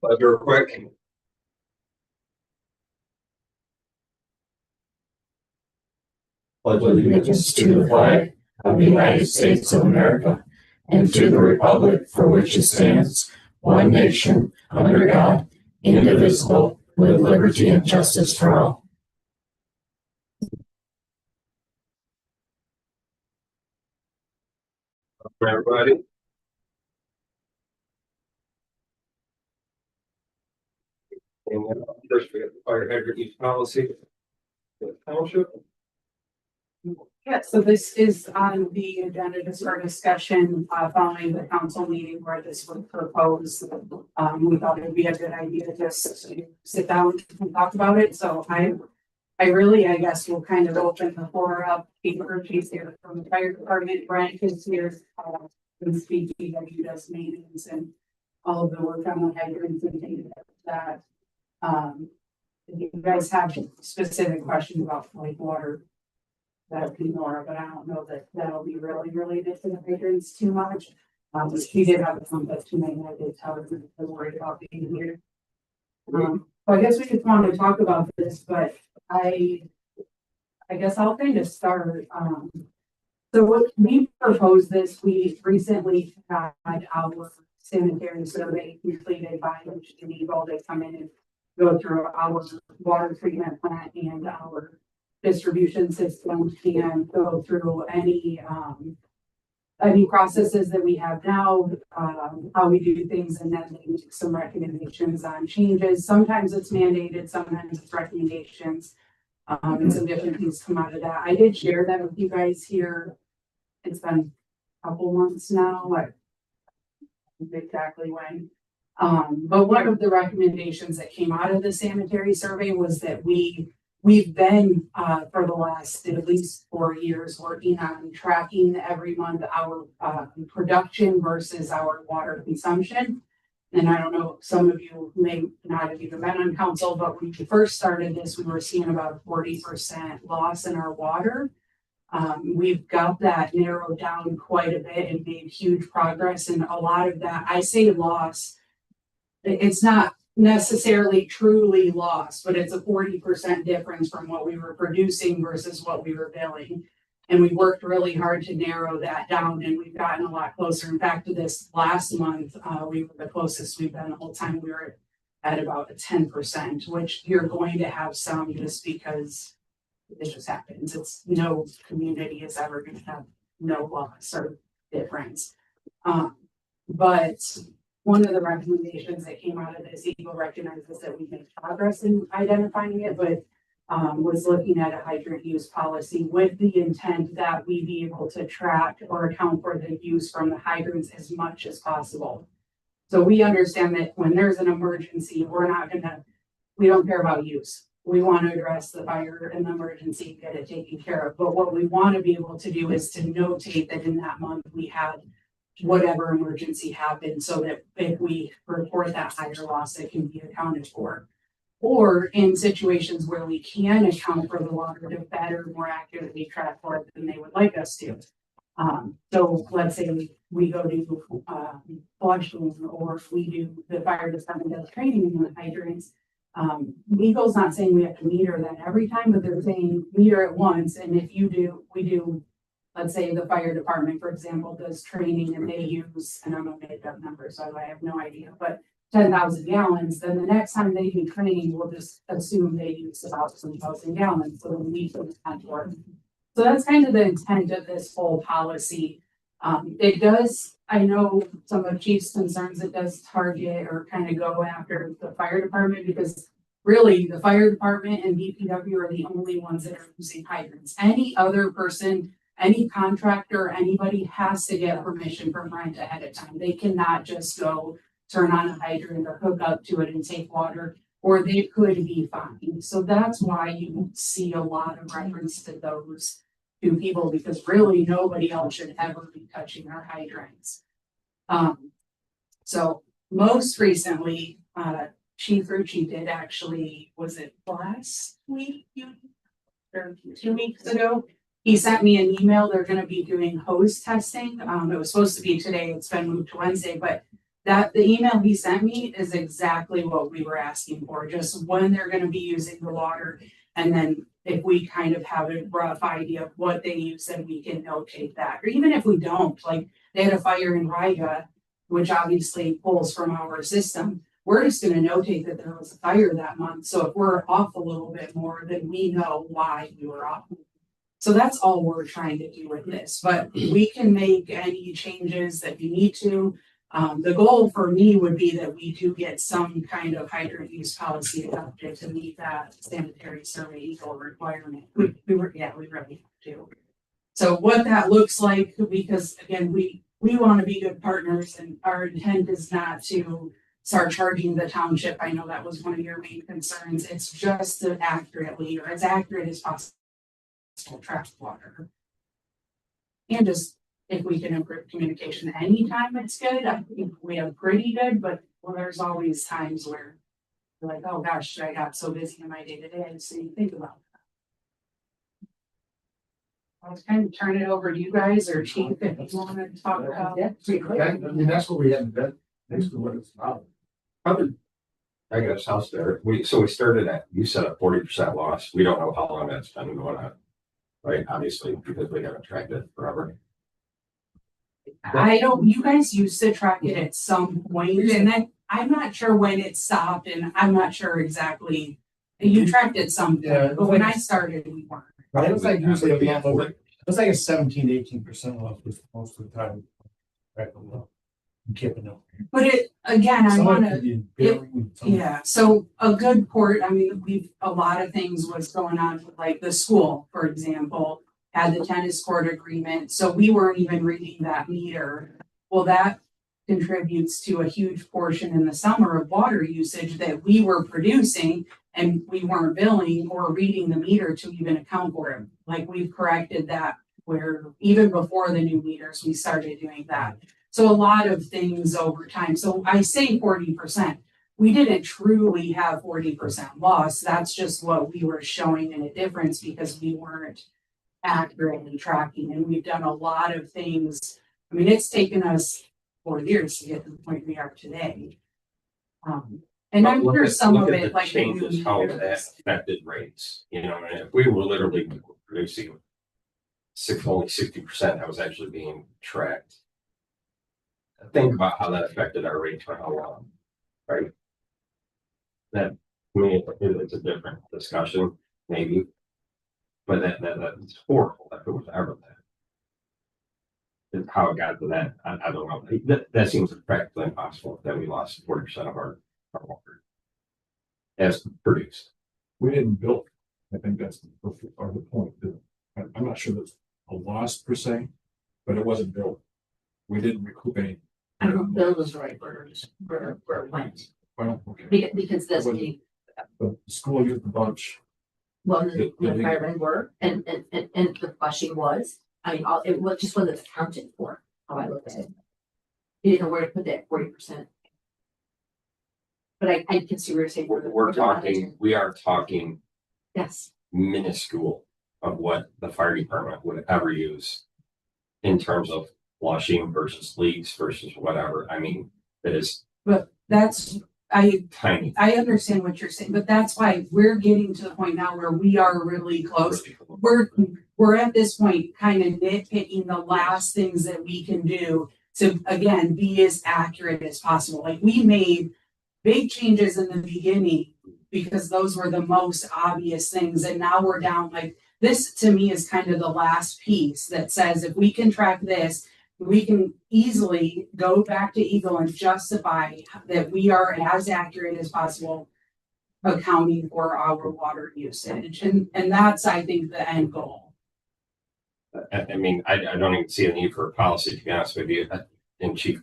Pleasure, quick. Pledge allegiance to the flag of the United States of America and to the republic for which it stands, one nation, under God, indivisible, with liberty and justice for all. Everybody. And then first we have the fire hydrant use policy. The township. Yeah, so this is on the agenda just for discussion following the council meeting where this was proposed. We thought it would be a good idea just to sit down and talk about it. So I guess we'll kind of open the floor up. She's here from the fire department. Brent is here. And speaking of you does maintenance and all of the work on the hydrants and things like that. If you guys have specific questions about like water, that'll be more, but I don't know that that'll be really related to the hydrants too much. She did have a pump up tonight, and I did tell her that I was worried about being here. So I guess we just want to talk about this, but I guess I'll kind of start. So what we proposed this, we recently had our sanitary survey completed by Eagle. They come in and go through our water treatment plant and our distribution system and go through any processes that we have now, how we do things, and then they make some recommendations on changes. Sometimes it's mandated, sometimes it's recommendations, and some different things come out of that. I did share that with you guys here. It's been a couple months now, I don't know exactly when. But one of the recommendations that came out of the sanitary survey was that we've been for the last at least 4 years working on tracking every month our production versus our water consumption. And I don't know, some of you may not have even been on council, but when we first started this, we were seeing about 40% loss in our water. We've got that narrowed down quite a bit and made huge progress. And a lot of that, I say loss, it's not necessarily truly lost, but it's a 40% difference from what we were producing versus what we were billing. And we worked really hard to narrow that down, and we've gotten a lot closer. In fact, to this last month, we were the closest we've been the whole time. We were at about a 10%, which you're going to have some just because it just happens. It's no community is ever going to have no loss or difference. But one of the recommendations that came out of this, Eagle recognizes that we made progress in identifying it, but was looking at a hydrant use policy with the intent that we be able to track or account for the use from the hydrants as much as possible. So we understand that when there's an emergency, we don't care about use. We want to address the fire and the emergency, get it taken care of. But what we want to be able to do is to notate that in that month we had whatever emergency happened, so that if we report that higher loss, it can be accounted for. Or in situations where we can account for the water to better, more accurately track for it than they would like us to. So let's say we go to flushing, or if we do the fire department does training in the hydrants. Eagle's not saying we have to meter that every time, but they're saying meter it once. And if you do, we do, let's say the fire department, for example, does training and they use, and I'm gonna make up numbers, so I have no idea, but 10,000 gallons, then the next time they do training, we'll just assume they use about 10,000 gallons. So we put that work. So that's kind of the intent of this whole policy. It does, I know some of Chief's concerns, it does target or kind of go after the fire department, because really the fire department and DPW are the only ones that are using hydrants. Any other person, any contractor, anybody has to get permission from Brent ahead of time. They cannot just go turn on a hydrant or hook up to it and take water, or they could be fined. So that's why you see a lot of reference to those two people, because really nobody else should ever be touching our hydrants. So most recently, Chief Rucci did actually, was it last week or 2 weeks ago? He sent me an email. They're going to be doing hose testing. It was supposed to be today. It's been moved to Wednesday, but That the email he sent me is exactly what we were asking for, just when they're gonna be using the water. And then if we kind of have a rough idea of what they use, then we can notate that, or even if we don't, like, they had a fire in Riga, which obviously pulls from our system. We're just gonna notate that there was a fire that month, so if we're off a little bit more, then we know why we were off. So that's all we're trying to do with this, but we can make any changes that you need to. The goal for me would be that we do get some kind of hydrant use policy adopted to meet that sanitary survey equal requirement. We really do. So what that looks like, because again, we want to be good partners, and our intent is not to start charging the township. I know that was one of your main concerns. It's just to accurately, or as accurate as possible, track water. And just if we can improve communication anytime, it's good. I think we have pretty good, but well, there's always times where you're like, oh gosh, I got so busy in my day to day. So you think about that. I'll kind of turn it over to you guys, or Chief, if you want to talk about it. I mean, that's what we had been, next to what it's about. Probably, I guess I'll start. We started at, you said a 40% loss. We don't know how long that's been going on. Right, obviously, because we haven't tracked it forever. I don't, you guys used to track it at some point, and then I'm not sure when it stopped, and I'm not sure exactly. You tracked it some point, but when I started, we weren't. It was like usually it was like a 17-18% loss was most of the time. Right, keeping up. But it, again, I Some of wanna, it could be billing, some- yeah, so a good port, I mean, a lot of things was going on with like the school, for example, had the tennis court agreement, so we weren't even reading that meter. Well, that contributes to a huge portion in the summer of water usage that we were producing, and we weren't billing or reading the meter to even account for it. Like, we've corrected that, where even before the new meters, we started doing that. So a lot of things over time. So I say 40%. We didn't truly have 40% loss. That's just what we were showing in a difference because we weren't accurately tracking. And we've done a lot of things. I mean, it's taken us 4 years to get to the point we are today. And I'm sure some of it, like changes how that affected rates. You know, and if we were literally producing only 60%, that was actually being tracked. Think about how that affected our rates for how long, right? That, I mean, it's a different discussion, maybe, but that's horrible if it was ever that. And how it got to that, I don't know. That seems practically impossible that we lost 40% of our water as produced. We didn't build. I think that's the point. I'm not sure that's a loss per se, but it wasn't built. We didn't recoup any. I don't know, Bill was right where it went, Well, okay. because that's the, The school used a bunch. well, the firemen were, and the flushing was, I mean, it just wasn't accounted for, how I look at it. You didn't know where to put that 40%. But I can see where you're saying. We are talking Yes, minuscule of what the fire department would ever use in terms of flushing versus leaks versus whatever. I mean, it is But that's, tiny. I understand what you're saying, but that's why we're getting to the point now where we are really close. We're at this point kind of nitpicking the last things that we can do to, again, be as accurate as possible. Like, we made big changes in the beginning because those were the most obvious things. And now we're down, like, this to me is kind of the last piece that says, if we can track this, we can easily go back to Eagle and justify that we are as accurate as possible accounting for our water usage. And that's, I think, the end goal. I mean, I don't even see a need for a policy, to be honest with you. And Chief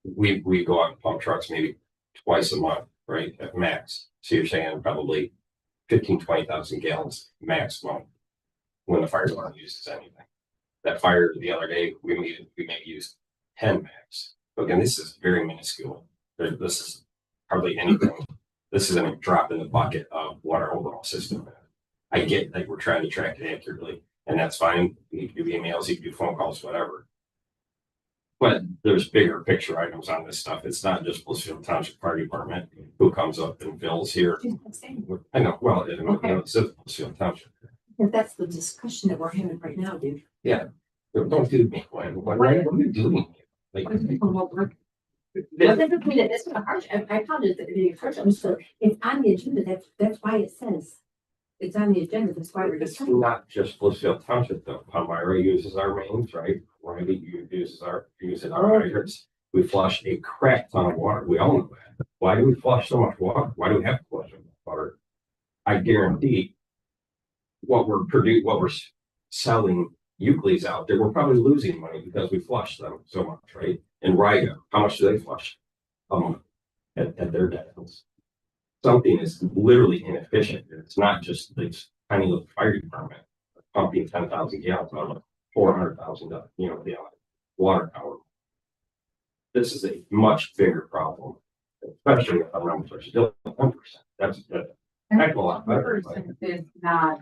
we go out and pump trucks maybe twice a month, right? At max. So you're saying probably 20,000 gallons maximum when the fire department uses anything. That fire the other day, we may use 10 max. But again, this is very minuscule. This is hardly anything. This isn't a drop in the bucket of what our overall system is. I get that we're trying to track it accurately, and that's fine. You can do emails, you can do phone calls, whatever. But there's bigger picture items on this stuff. It's not just Blissfield Township Fire Department who comes up and bills here. I know, well, you know, it's Blissfield Township. If that's the discussion that we're having right now, dude. Don't do me, what are you doing? Like, Well, that doesn't mean that it's not harsh. I apologize that it's harsh. I'm so, it's on the agenda. That's why it says. It's on the agenda. That's why we're it's discussing. not just Blissfield Township though. Palmyra uses our mains, right? Riley uses our hydrants. We flush a crap ton of water. We all know that. Why do we flush so much water? Why do we have to flush so much water? I guarantee what we're selling Euclids out there, we're probably losing money because we flush them so much, right? And Riga, how much do they flush? At their depths. Something is literally inefficient. It's not just this tiny little fire department pumping 10,000 gallons out of 400,000, gallon water tower. This is a much bigger problem, especially if the numbers are still 10%. That's a heck of a lot better. 10% is not,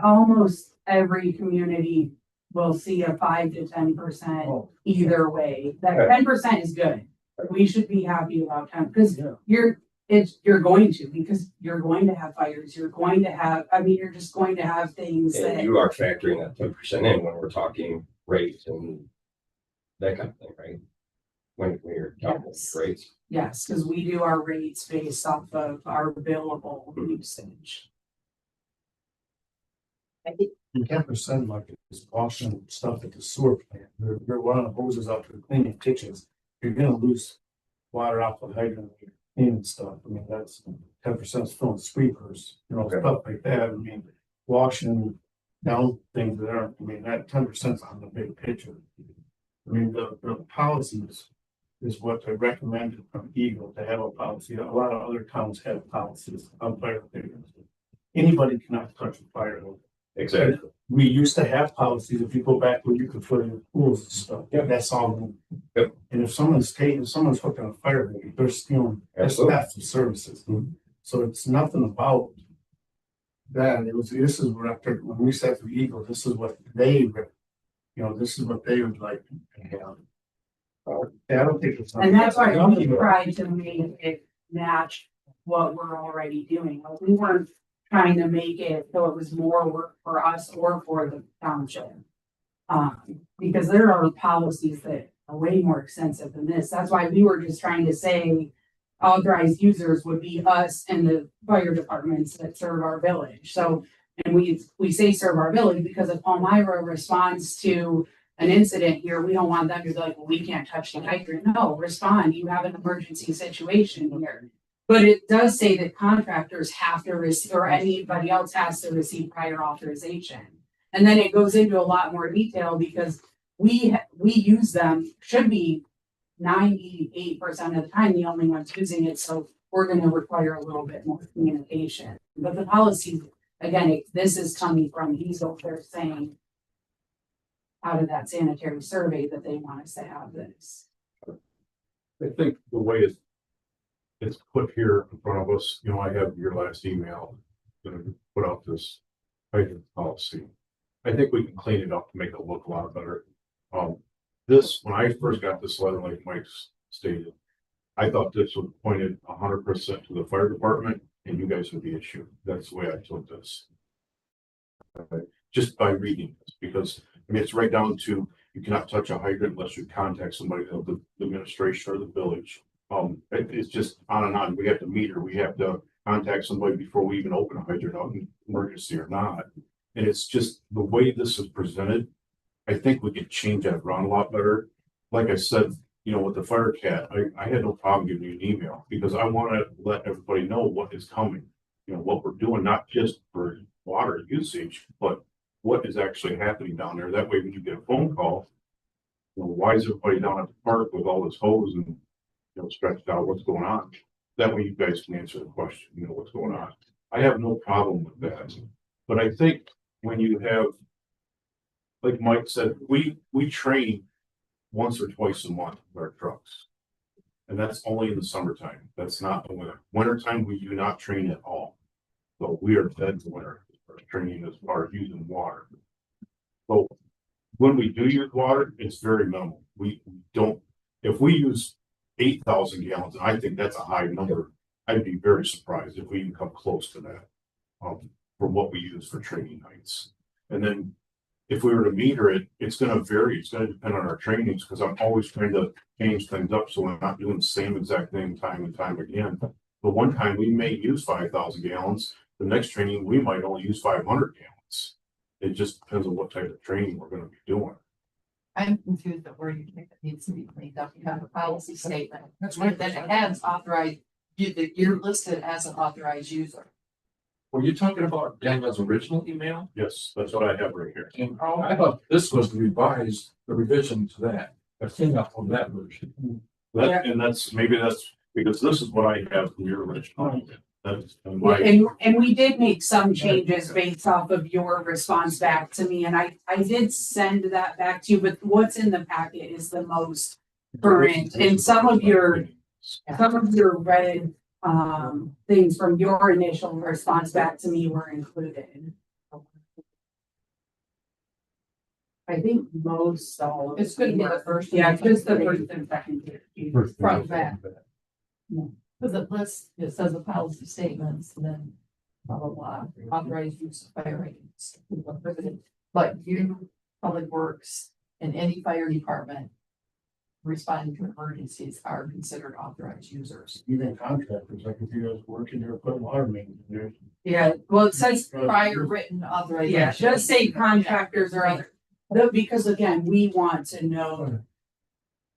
almost every community will see a 5 to 10% either way. That 10% is good. We should be happy about 10 because you're going to have fires. You're going to have, you're just going to have things And that you are factoring that 10% in when we're talking rates and that kind of thing, right? When you're calculating rates. yes, because we do our rates based off of our billable usage. I think 10% like is washing stuff at the sewer plant. They're running the hoses out to cleaning kitchens. You're gonna lose water off the hydrant, cleaning stuff. I mean, that's 10% filling sprinklers, stuff like that. I mean, washing down things that aren't, that 10% is on the big picture. I mean, the policies is what they recommended from Eagle to have a policy. A lot of other towns have policies on fire hydrants. Anybody cannot touch a fire hydrant. Exactly. We used to have policies, if you go back where you could put in pools and stuff, that's all. Yep. And if someone's hooking a fire hydrant, they're stealing, that's theft of services. So it's nothing about that. This is what when we said to Eagle, this is what they, this is what they would like to have. I don't think it's. And that's why we tried to make it match what we're already doing. Like, we weren't trying to make it so it was more work for us or for the township. Because there are policies that are way more extensive than this. That's why we were just trying to say authorized users would be us and the fire departments that serve our village. So, and we say serve our village because if Palmyra responds to an incident here, we don't want them to be like, well, we can't touch the hydrant. No, respond. You have an emergency situation here. But it does say that contractors have to receive, or anybody else has to receive prior authorization. And then it goes into a lot more detail because we use them, should be 98% of the time the only ones using it. So we're going to require a little bit more communication. But the policy, again, this is coming from Eagle. They're saying out of that sanitary survey that they want us to have this. I think the way it's put here in front of us, I have your last email that put out this hydrant policy. I think we can clean it up to make it look a lot better. When I first got this letter, like Mike stated, I thought this was pointed 100% to the fire department and you guys would be issue. That's the way I took this. Just by reading this, because it's right down to you cannot touch a hydrant unless you contact somebody of the administration or the village. It's just on and on. We have to meter. We have to contact somebody before we even open a hydrant out in emergency or not. And it's just the way this is presented. I think we could change that around a lot better. Like I said, with the fire cat, I had no problem giving you an email because I want to let everybody know what is coming. What we're doing, not just for water usage, but what is actually happening down there. That way, when you get a phone call, why is everybody down at the park with all this hose and stretched out? What's going on? That way, you guys can answer the question. What's going on. I have no problem with that, but I think when you have, like Mike said, we train once or twice a month with our trucks, and that's only in the summertime. That's not the winter. Wintertime, we do not train at all. So we are dead to winter. Training as far as using water. So when we do use water, it's very minimal. We don't, if we use 8,000 gallons, and I think that's a high number, I'd be very surprised if we even come close to that. For what we use for training nights. And then if we were to meter it, it's gonna vary. It's gonna depend on our trainings, because I'm always trying to change things up so we're not doing the same exact thing time and time again. But one time we may use 5,000 gallons. The next training, we might only use 500 gallons. It just depends on what type of training we're gonna be doing. I'm confused at where you think it needs to be cleaned up. You have a policy statement. And then it has authorized, you're listed as an authorized user. Were you talking about Daniel's original email? Yes, that's what I have right here. And I thought this was the revision to that, a cleanup of that version. And that's, maybe that's, because this is what I have from your original. That's and Yeah, why, and we did make some changes based off of your response back to me, and I did send that back to you, but what's in the packet is the most current, and some of your red things from your initial response back to me were included. I think most all of It's gonna be the first. Yeah, just the first and second page. Front to back. Because it lists, it says the policy statements and then blah, blah, blah, authorized use of fire ratings. But you, Public Works, and any fire department responding to emergencies are considered authorized users. Even contractors, like if you guys work in your put water main, there's. Yeah, well, it says, Prior written authorization. yeah, just say contractors or other, because again, we want to know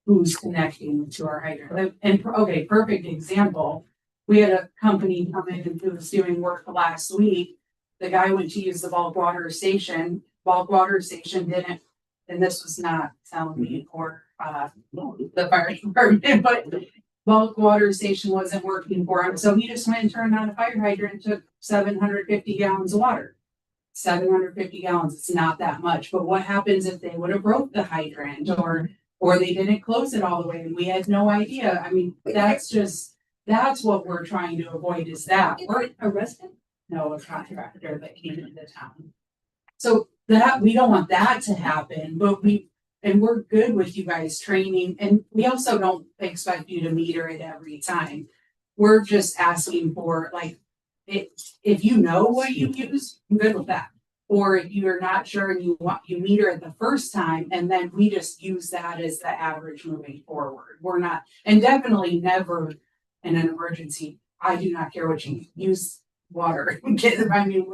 who's connecting to our hydrant. And, okay, perfect example. We had a company come in who was doing work last week. The guy went to use the bulk water station didn't, and this was not telling me or, the fire department, but bulk water station wasn't working for him. So he just went and turned on a fire hydrant and took 750 gallons of water. 750 gallons, it's not that much, but what happens if they would have broke the hydrant or they didn't close it all the way and we had no idea? I mean, that's what we're trying to avoid is that. We're a resident? No, a contractor that came into town. So that, we don't want that to happen, but we're good with you guys training, and we also don't expect you to meter it every time. We're just asking for like, if you know what you use, I'm good with that. Or if you're not sure and you meter it the first time, and then we just use that as the average moving forward. We're not, and definitely never in an emergency, I do not care what you use water. I mean,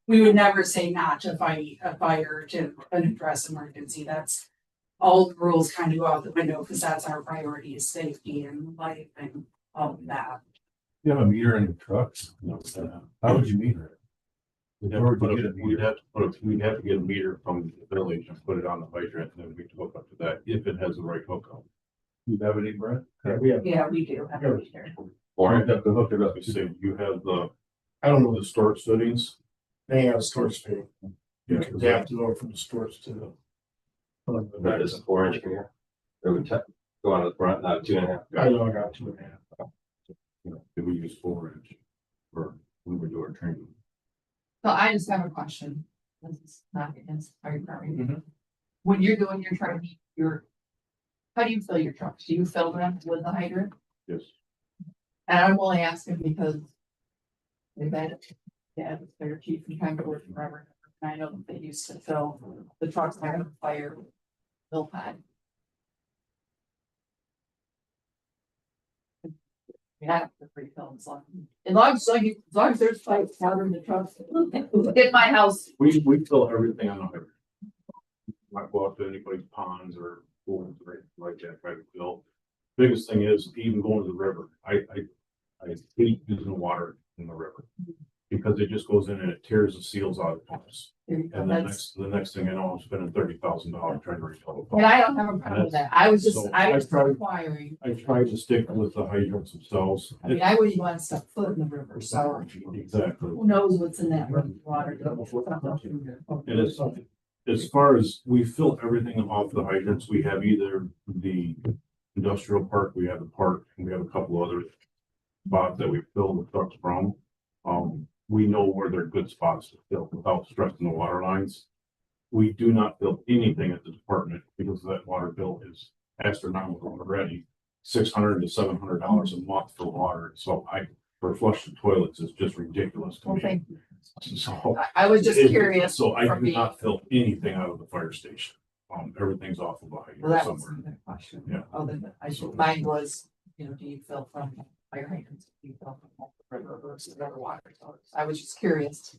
we would never say not to fight a fire to address emergency. That's all the rules kind of go out the window because that's our priority is safety and life and all of that. You have a meter in your trucks? No, how would you meter it? we'd have to get a meter from the village and put it on the hydrant, and then we'd hook up to that if it has the right hookup. You have any, Brett? Yeah, we do have a meter. Or you have to hook it up, you say you have I don't know the storage settings. They have a storage space. You Yeah, can adapt it over from the storage to the. That is a 4-inch mirror. It would go on the front, not 2.5. I know I got 2.5. We use 4-inch for when we do our training. So I just have a question. This is not against fire department. Mhm. When you're doing your training, how do you fill your trucks? Do you fill them with the hydrant? Yes. And I'm only asking because they've had, yeah, the fire chief and kind of working forever. And I know that they used to fill the trucks that have fire bill pad. I mean, I have to refill as long as there's pipes out in the trucks. In my house, We fill everything on the hydrant. Not go out to anybody's ponds or pools or anything like that, try to fill. Biggest thing is even going to the river. I hate using the water in the river. Because it just goes in and it tears the seals out of the pumps. And the next thing I know, I'm spending $30,000 trying to refill the pump. and I don't have a problem with that. I was just So I tried- inquiring. I tried to stick with the hydrants themselves. I mean, I wouldn't want to step foot in the river, so Exactly. who knows what's in that river water. And it's, as far as we fill everything off the hydrants, we have either the industrial park, we have the park, and we have a couple other spots that we fill the trucks from. We know where they're good spots to fill without stressing the water lines. We do not bill anything at the department because that water bill is astronomical already. $600 to $700 a month for water. So for flush the toilets is just ridiculous to Well, me. thank you. So. I was just curious. So I for do me. not fill anything out of the fire station. Everything's off of a Well, hydrant that was somewhere. my question. Yeah. Oh, then mine was, do you fill from fire hydrants? Do you fill from the river versus other water source? I was just curious.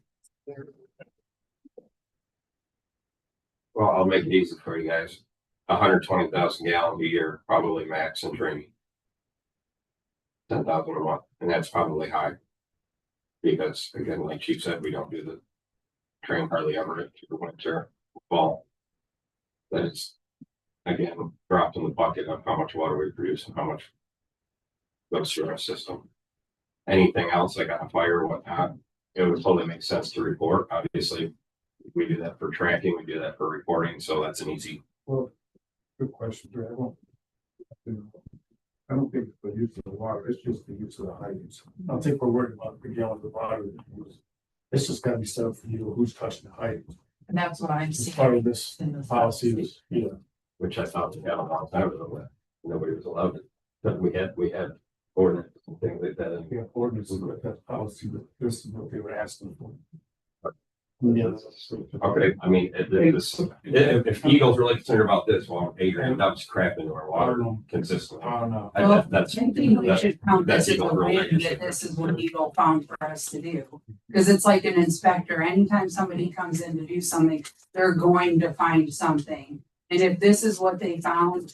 Well, I'll make it easy for you guys. 120,000 gallons a year, probably max in training. 10,000 a month, and that's probably high. Because again, like Chief said, we don't do the train hardly ever in the winter, fall. That is, again, dropped in the bucket of how much water we produce and how much goes through our system. Anything else, like a fire or whatnot, it would totally make sense to report. Obviously, we do that for tracking, we do that for reporting, so that's an easy. Well, good question, Dre. I don't think it's the use of the water, it's just the use of the hydrants. I don't think we're worried about the gallons of water. It's just gotta be set up for you, who's touching the hydrant. And that's what I'm As seeing. part of this in the policy is, Which I thought we had a long time ago, but nobody was allowed to. But we had ordinance and things like that. And we have ordinances with that policy, but this is what they were asking for. Yeah. okay, I mean, if Eagle's really concerned about this, well, Adrian dumps crap into our water consistently. I don't know. Well, That's I think we should count that's this as a Eagle win related. that this is what Eagle found for us to do. Because it's like an inspector, anytime somebody comes in to do something, they're going to find something. And if this is what they found,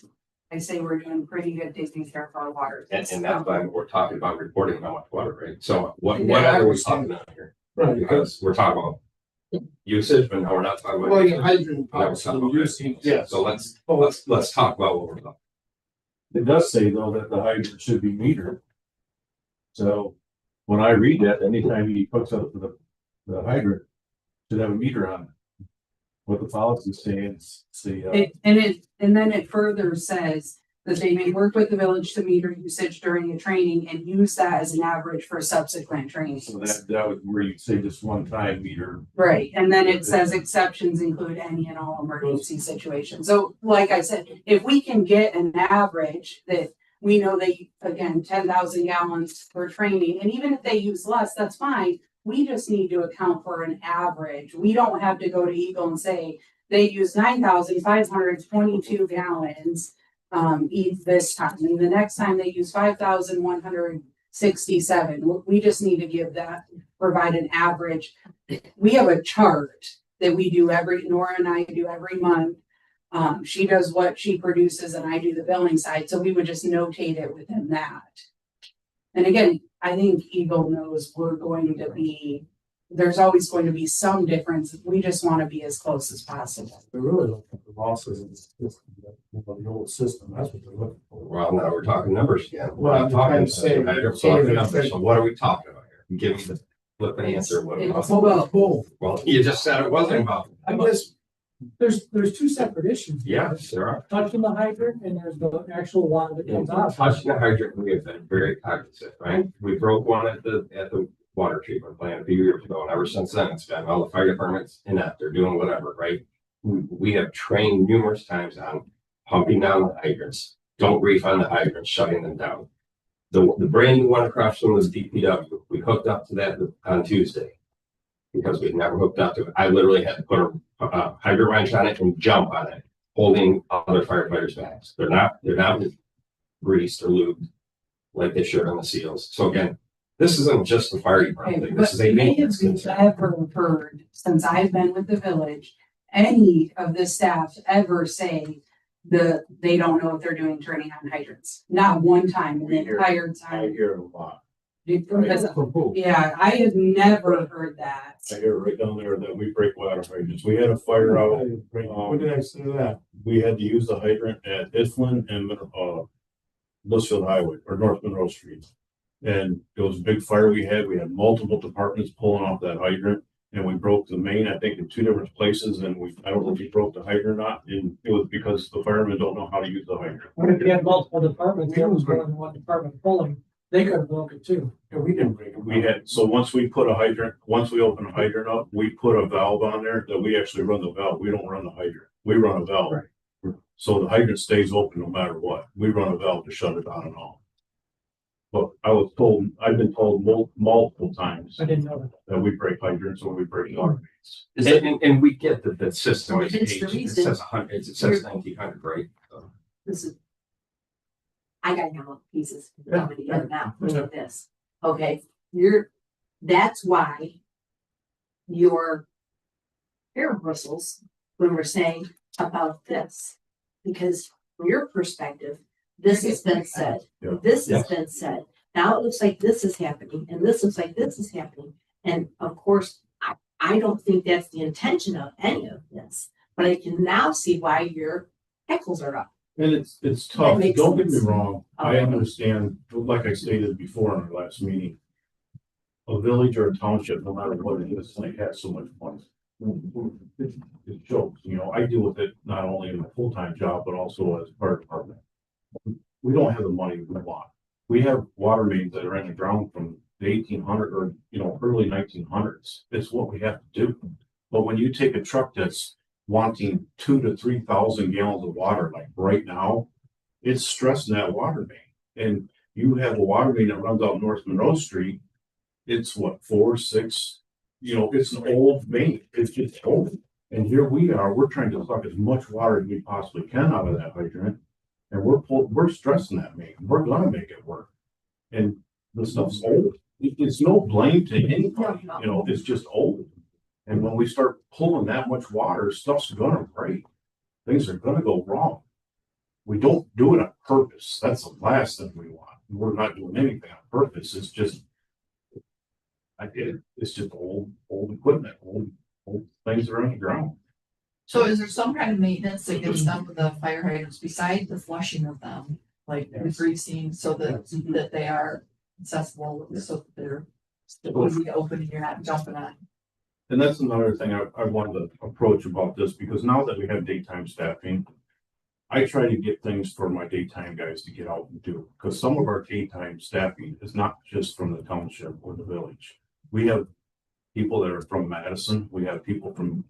I say we're doing pretty good taking care of our water. And that's why we're talking about reporting how much water, right? So what Yeah, are we I talking about here? Right, Because we're talking about usage, but no, we're not talking about. well, usage. your hydrant Now we're policy, talking about using, Yeah, yes. so let's talk about what we're talking. It does say though that the hydrant should be metered. So when I read that, anytime he hooks up to the hydrant, should have a meter on it. What the policy is saying, And then it further says that they may work with the village to meter usage during a training and use that as an average for subsequent trainings. so that was where you say just one time meter. Right, and then it says exceptions include any and all emergency situations. So like I said, if we can get an average that we know they, again, 10,000 gallons for training, and even if they use less, that's fine. We just need to account for an average. We don't have to go to Eagle and say they use 9,522 gallons each this time, and the next time they use 5,167. We just need to provide an average. We have a chart that we do Nora and I do every month. She does what she produces and I do the billing side, so we would just notate it within that. And again, I think Eagle knows there's always going to be some difference. We just want to be as close as possible. They're really looking for losses in the system, the old system, that's what they're looking for. Well, now we're talking numbers again. Well, I'm trying to say- We're talking numbers. So what are we talking about here? Give me the flip and answer. What are we It's talking about? both. Well, you just said it wasn't about. I guess there's two separate issues. Yes, there are. Touching the hydrant and there's the actual water that comes out. Touching the hydrant, we have been very cognizant, right? We broke one at the water treatment plant a few years ago, and ever since then, it's been all the fire departments inept, they're doing whatever, right? We have trained numerous times on pumping down the hydrants, don't refund the hydrants, shutting them down. The brand new one across from the DPW, we hooked up to that on Tuesday. Because we'd never hooked up to it. I literally had to put a hydrant wrench on it and jump on it, holding other firefighters' backs. They're not greased or lubed like they should on the seals. So again, this isn't just the fire department thing. This is a maintenance concern. Ever heard, since I've been with the village, any of the staff ever say they don't know what they're doing turning on hydrants? Not one time in the entire I time. hear it a lot. Because, yeah, I had never heard that. I hear it right down there that we break water hydrants. We had a fire out. When did I say that? We had to use the hydrant at Iflin and Blissfield Highway or North Monroe Street. And it was a big fire we had. We had multiple departments pulling off that hydrant. And we broke the main, I think, in two different places. And I don't know if we broke the hydrant or not. And it was because the firemen don't know how to use the hydrant. What if you had multiple departments, there was more than one department pulling? They could have broke it too. Yeah, we didn't break them. We had, so once we put a hydrant, once we open a hydrant up, we put a valve on there that we actually run the valve. We don't run the hydrant. We run a valve. Right. So the hydrant stays open no matter what. We run a valve to shut it on and off. But I've been told multiple times I didn't know that we break hydrants or we break water mains. Is it, and we get that the system Well, is it's the aged, it reason says 100, it says 1900, right? So, This is. I gotta have all the pieces coming together now, look at this, okay, that's why. Your hair bristles when we're saying about this, because from your perspective, this has been said, Yeah. this has Yes. been said. Now it looks like this is happening, and this looks like this is happening, and of course, I don't think that's the intention of any of this, but I can now see why your heckles are up. And it's tough. makes Don't get me sense. wrong. I understand, like I stated before in our last meeting. A village or a township, no matter what it is, like has so much money. It shows, I deal with it not only in my full-time job, but also as fire department. We don't have the money we want. We have water mains that are in the ground from the 1800 or, early 1900s. It's what we have to do. But when you take a truck that's wanting 2,000 to 3,000 gallons of water, like right now, it's stressing that water main. And you have a water main that runs out North Monroe Street. It's what, 4, 6, it's an old main. It's just old. And here we are, we're trying to suck as much water as we possibly can out of that hydrant. And we're stressing that main. We're gonna make it work. And the stuff's old. It's no blame to anybody, it's just old. And when we start pulling that much water, stuff's gonna break. Things are gonna go wrong. We don't do it on purpose. That's the last thing we want. We're not doing anything on purpose. It's just, it's just old equipment, old things that are on the ground. So is there some kind of maintenance that gets done with the fire hydrants besides the flushing of them? Like greasing so that they are accessible, so that they're easy to open and you're not jumping on. And that's another thing I wanted to approach about this, because now that we have daytime staffing, I try to get things for my daytime guys to get out and do, because some of our daytime staffing is not just from the township or the village. We have people that are from Madison. We have people from,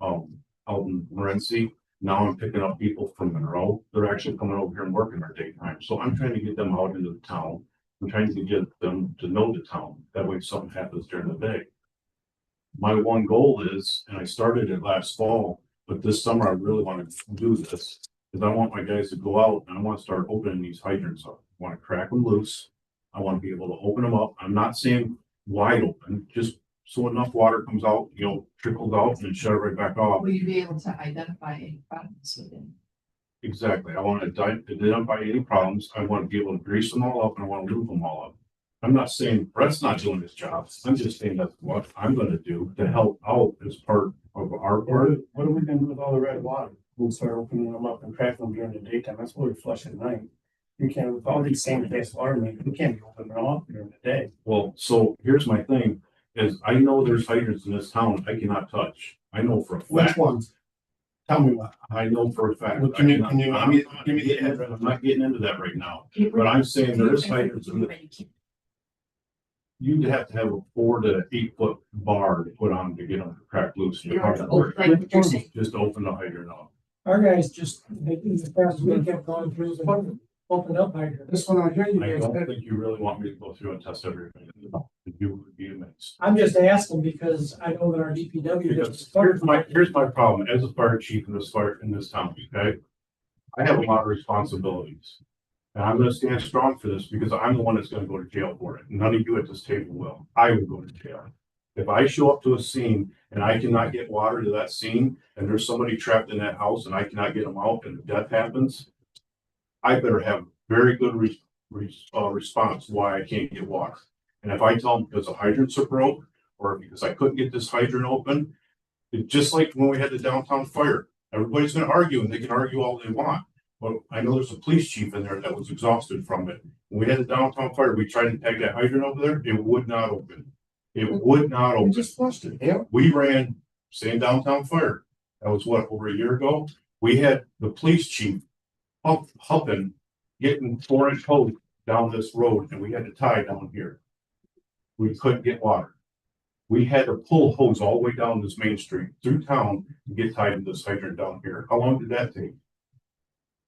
out in Morenci. Now I'm picking up people from Monroe. They're actually coming over here and working our daytime. So I'm trying to get them out into the town. I'm trying to get them to know the town. That way if something happens during the day. My one goal is, and I started it last fall, but this summer I really want to do this, is I want my guys to go out and I want to start opening these hydrants up. I want to crack them loose. I want to be able to open them up. I'm not saying wide open, just so enough water comes out, trickles out and then shut it right back off. Will you be able to identify any problems within? Exactly. I want to identify any problems. I want to be able to grease them all up and I want to lube them all up. I'm not saying Brett's not doing his job. I'm just saying that's what I'm going to do to help out as part of our part. What are we gonna do with all the red water? We'll start opening them up and cracking them during the daytime. That's what we flush at night. You can't, with all these same base water mains, we can't be opening them up during the day. Well, so here's my thing, is I know there's hydrants in this town I cannot touch. I know for a fact. Which ones? Tell me what. I know for a fact. Well, can you- I can you- cannot- I'm not getting into that right now, but I'm saying there is hydrants in the, you'd have to have a 4 to 8 foot bar to put on to get them to crack loose. You don't have to open, like what you're saying. Just open the hydrant up. Our guys just, in the past week, have gone through and opened up hydrant. This one I hear you I guys. don't think you really want me to go through and test everything. You would be amazed. I'm just asking because I know that our DPW. Because here's my problem as a fire chief in this town, okay? I have a lot of responsibilities. And I'm gonna stand strong for this because I'm the one that's gonna go to jail for it. None of you at this table will. I will go to jail. If I show up to a scene and I cannot get water to that scene and there's somebody trapped in that house and I cannot get them out and death happens, I better have very good response why I can't get water. And if I tell them because the hydrants are broke or because I couldn't get this hydrant open, it's just like when we had the downtown fire. Everybody's gonna argue and they can argue all they want. But I know there's a police chief in there that was exhausted from it. When we had the downtown fire, we tried to tag that hydrant over there. It would not open. It would not We open. just flushed it, yeah. We ran same downtown fire. That was what, over a year ago? We had the police chief huffing, getting 4-inch hose down this road and we had to tie down here. We couldn't get water. We had to pull hose all the way down this main street through town to get tied to this hydrant down here. How long did that take?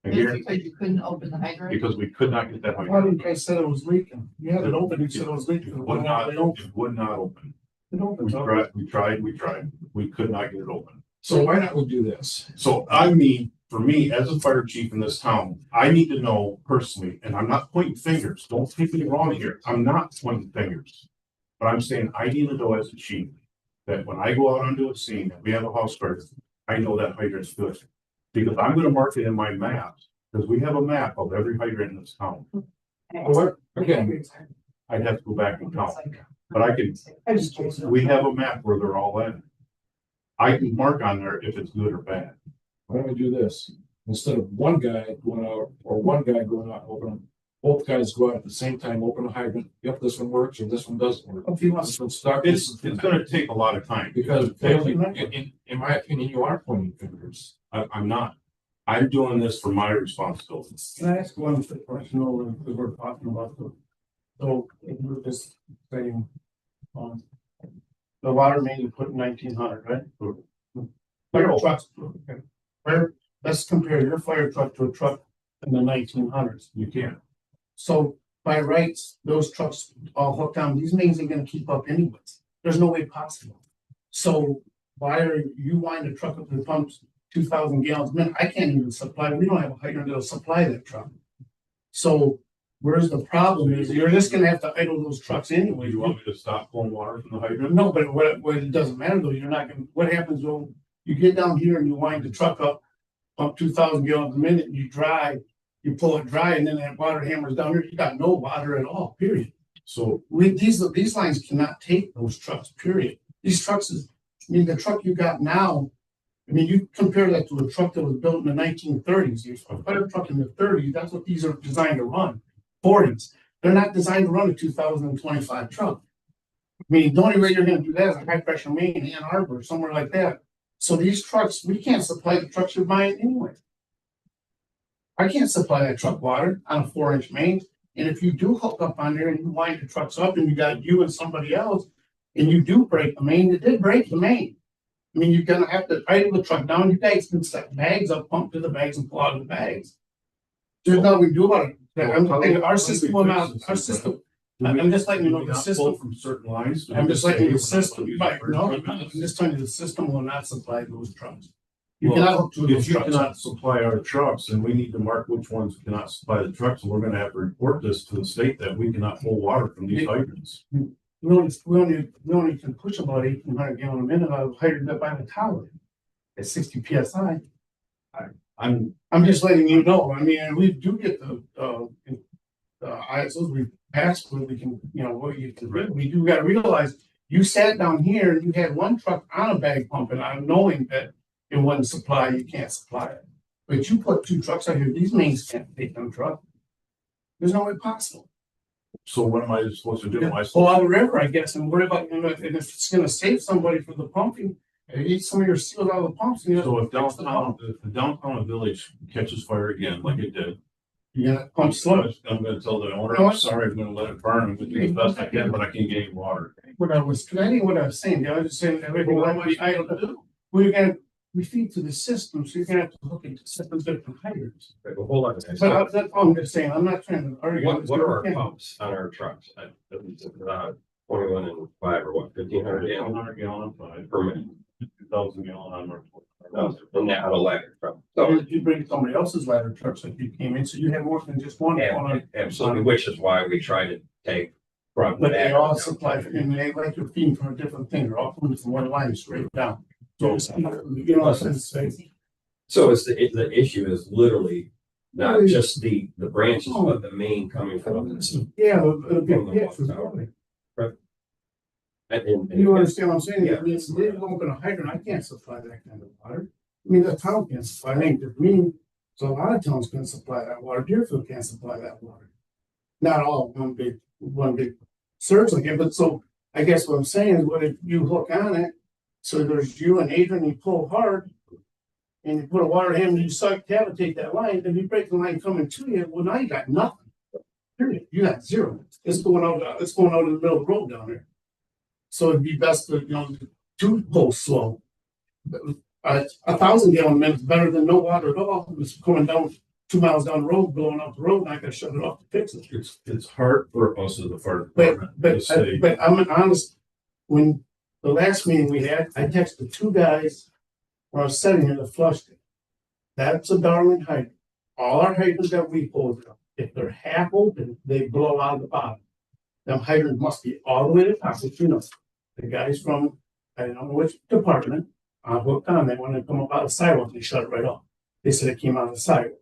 And It's here, because you couldn't open the hydrant. because we could not get that Why hydrant. didn't they said it was leaking? You had it open, you said it was leaking. It would not, it would not open. It opens up. We tried. We could not get it open. So why not we do this? So I mean, for me, as a fire chief in this town, I need to know personally, and I'm not pointing fingers, don't take me wrong here, I'm not pointing fingers. But I'm saying I need to know as a chief, that when I go out onto a scene, and we have a house fire, I know that hydrant's good. Because I'm gonna mark it in my maps, because we have a map of every hydrant in this town. Again, I'd have to go back and count, but I can, we have a map where they're all at. I can mark on there if it's good or bad. why don't we do this? Instead of one guy going out or one guy going out, open them, both guys go out at the same time, open a hydrant. Yep, this one works or this one doesn't work. If you want, This one's stuck. It's gonna take a lot of time. Because in my opinion, you are pointing fingers. I'm not. I'm doing this for my responsibility. can I ask one quick question over, because we're talking about the, so if you were just saying, the water main you put in 1900, right? Fire trucks, okay. Fire, let's compare your fire truck to a truck in the 1900s. You can't. So by rights, those trucks all hooked down, these mains ain't gonna keep up anyways. There's no way possible. So why are you wanting to truck up the pumps 2,000 gallons a minute? I can't even supply, we don't have a hydrant that'll supply that truck. So where's the problem is you're just gonna have to idle those trucks anyway. You want me to stop pulling water from the hydrant? No, but what it doesn't matter though, you're not gonna, what happens when you get down here and you wind the truck up, pump 2,000 gallons a minute, and you drive, you pull it dry, and then that water hammers down here, you got no water at all, period. So These lines cannot take those trucks, period. These trucks is, I mean, the truck you got now, I mean, you compare that to a truck that was built in the 1930s, a fire truck in the 30s, that's what these are designed to run. 40s, they're not designed to run a 2025 truck. I mean, the only way you're gonna do that is a high pressure main in Ann Arbor, somewhere like that. So these trucks, we can't supply the trucks you're buying anyway. I can't supply that truck water on a 4-inch main. And if you do hook up on there and you wind the trucks up and you got you and somebody else, and you do break the main, it did break the main. I mean, you're gonna have to idle the truck down. You guys can set bags up, pump to the bags and pull out of the bags. There's nothing we can do about it. Our system will not, our system, I'm just letting you know the system. From certain lines. I'm just letting you know the system, right, no, I'm just telling you the system will not supply those trucks. You cannot hook to If those you trucks. cannot supply our trucks, then we need to mark which ones cannot supply the trucks, and we're gonna have to report this to the state that we cannot pull water from these hydrants. We only can push about 1,800 gallon a minute out of hydrant up by the tower. At 60 PSI. I'm just letting you know, I mean, we do get the ISOs we passed where we can, you know, what you can, we do gotta realize. You sat down here and you had one truck on a bag pump and I'm knowing that it wasn't supply, you can't supply it. But you put 2 trucks out here, these mains can't take them truck. There's no way possible. So what am I supposed to do? Am I Pull out the river, I guess, and worry about, you know, and if it's gonna save somebody from the pumping, eat some of your seals out of the pumps. And So if the downtown village catches fire again, like it did, you gotta pump slow. I'm gonna tell the owner, No, I'm sorry, I'm gonna let it burn, I'm gonna do the best I can, but I can't get any water. What I was, I think what I was saying, I was just saying everything Well, what like am I we idle supposed to do. We're gonna, we feed to the system, so you're gonna have to look into 7 different hydrants. Okay, well, hold on. But that's all I'm just saying, I'm not trying to argue. What are our pumps on our trucks? 21 and 5 or what, 1,500 gallons 100 gallon, 5 per minute? 2,000 gallon on our. And that on a ladder truck. So So, if you bring somebody else's ladder trucks that you came in, so you have more than just one. yeah, absolutely, which is why we try to take from But they that. all supply, and they like to feed from a different thing, they're all coming from one line straight down. So, you know, since So it's the issue is literally not just the branches, but the main coming from this. yeah, it'll be, From the yeah, water for tower. sure. And You understand what I'm saying? Yeah. I mean, it's they open a hydrant, I can't supply that kind of water. I mean, the town can't supply, it ain't just me, so a lot of towns can supply that water, Deerfield can't supply that water. Not all, one big surge like it, but so, I guess what I'm saying is, what if you hook on it? So there's you and Adrian, you pull hard. And you put a water hand and you suck, cavitate that line, and you break the line coming to you, well, now you got nothing. period. You got zero. It's going out in the middle of the road down there. So it'd be best to, to go slow. 1,000 gallon minutes better than no water at all. It's coming down 2 miles down the road, blowing up the road, and I gotta shut it off to fix it. It's hard for us as a fire department to say. But I'm honest, when the last meeting we had, I texted 2 guys when I was sitting here that flushed it. That's a darling hydrant. All our hydrants that we pulled, if they're half open, they blow out of the bottom. Them hydrants must be all the way to the top, but the guys from, I don't know which department, hooked on, they wanted to come up out of the sidewalk, they shut it right off. They said it came out of the sidewalk.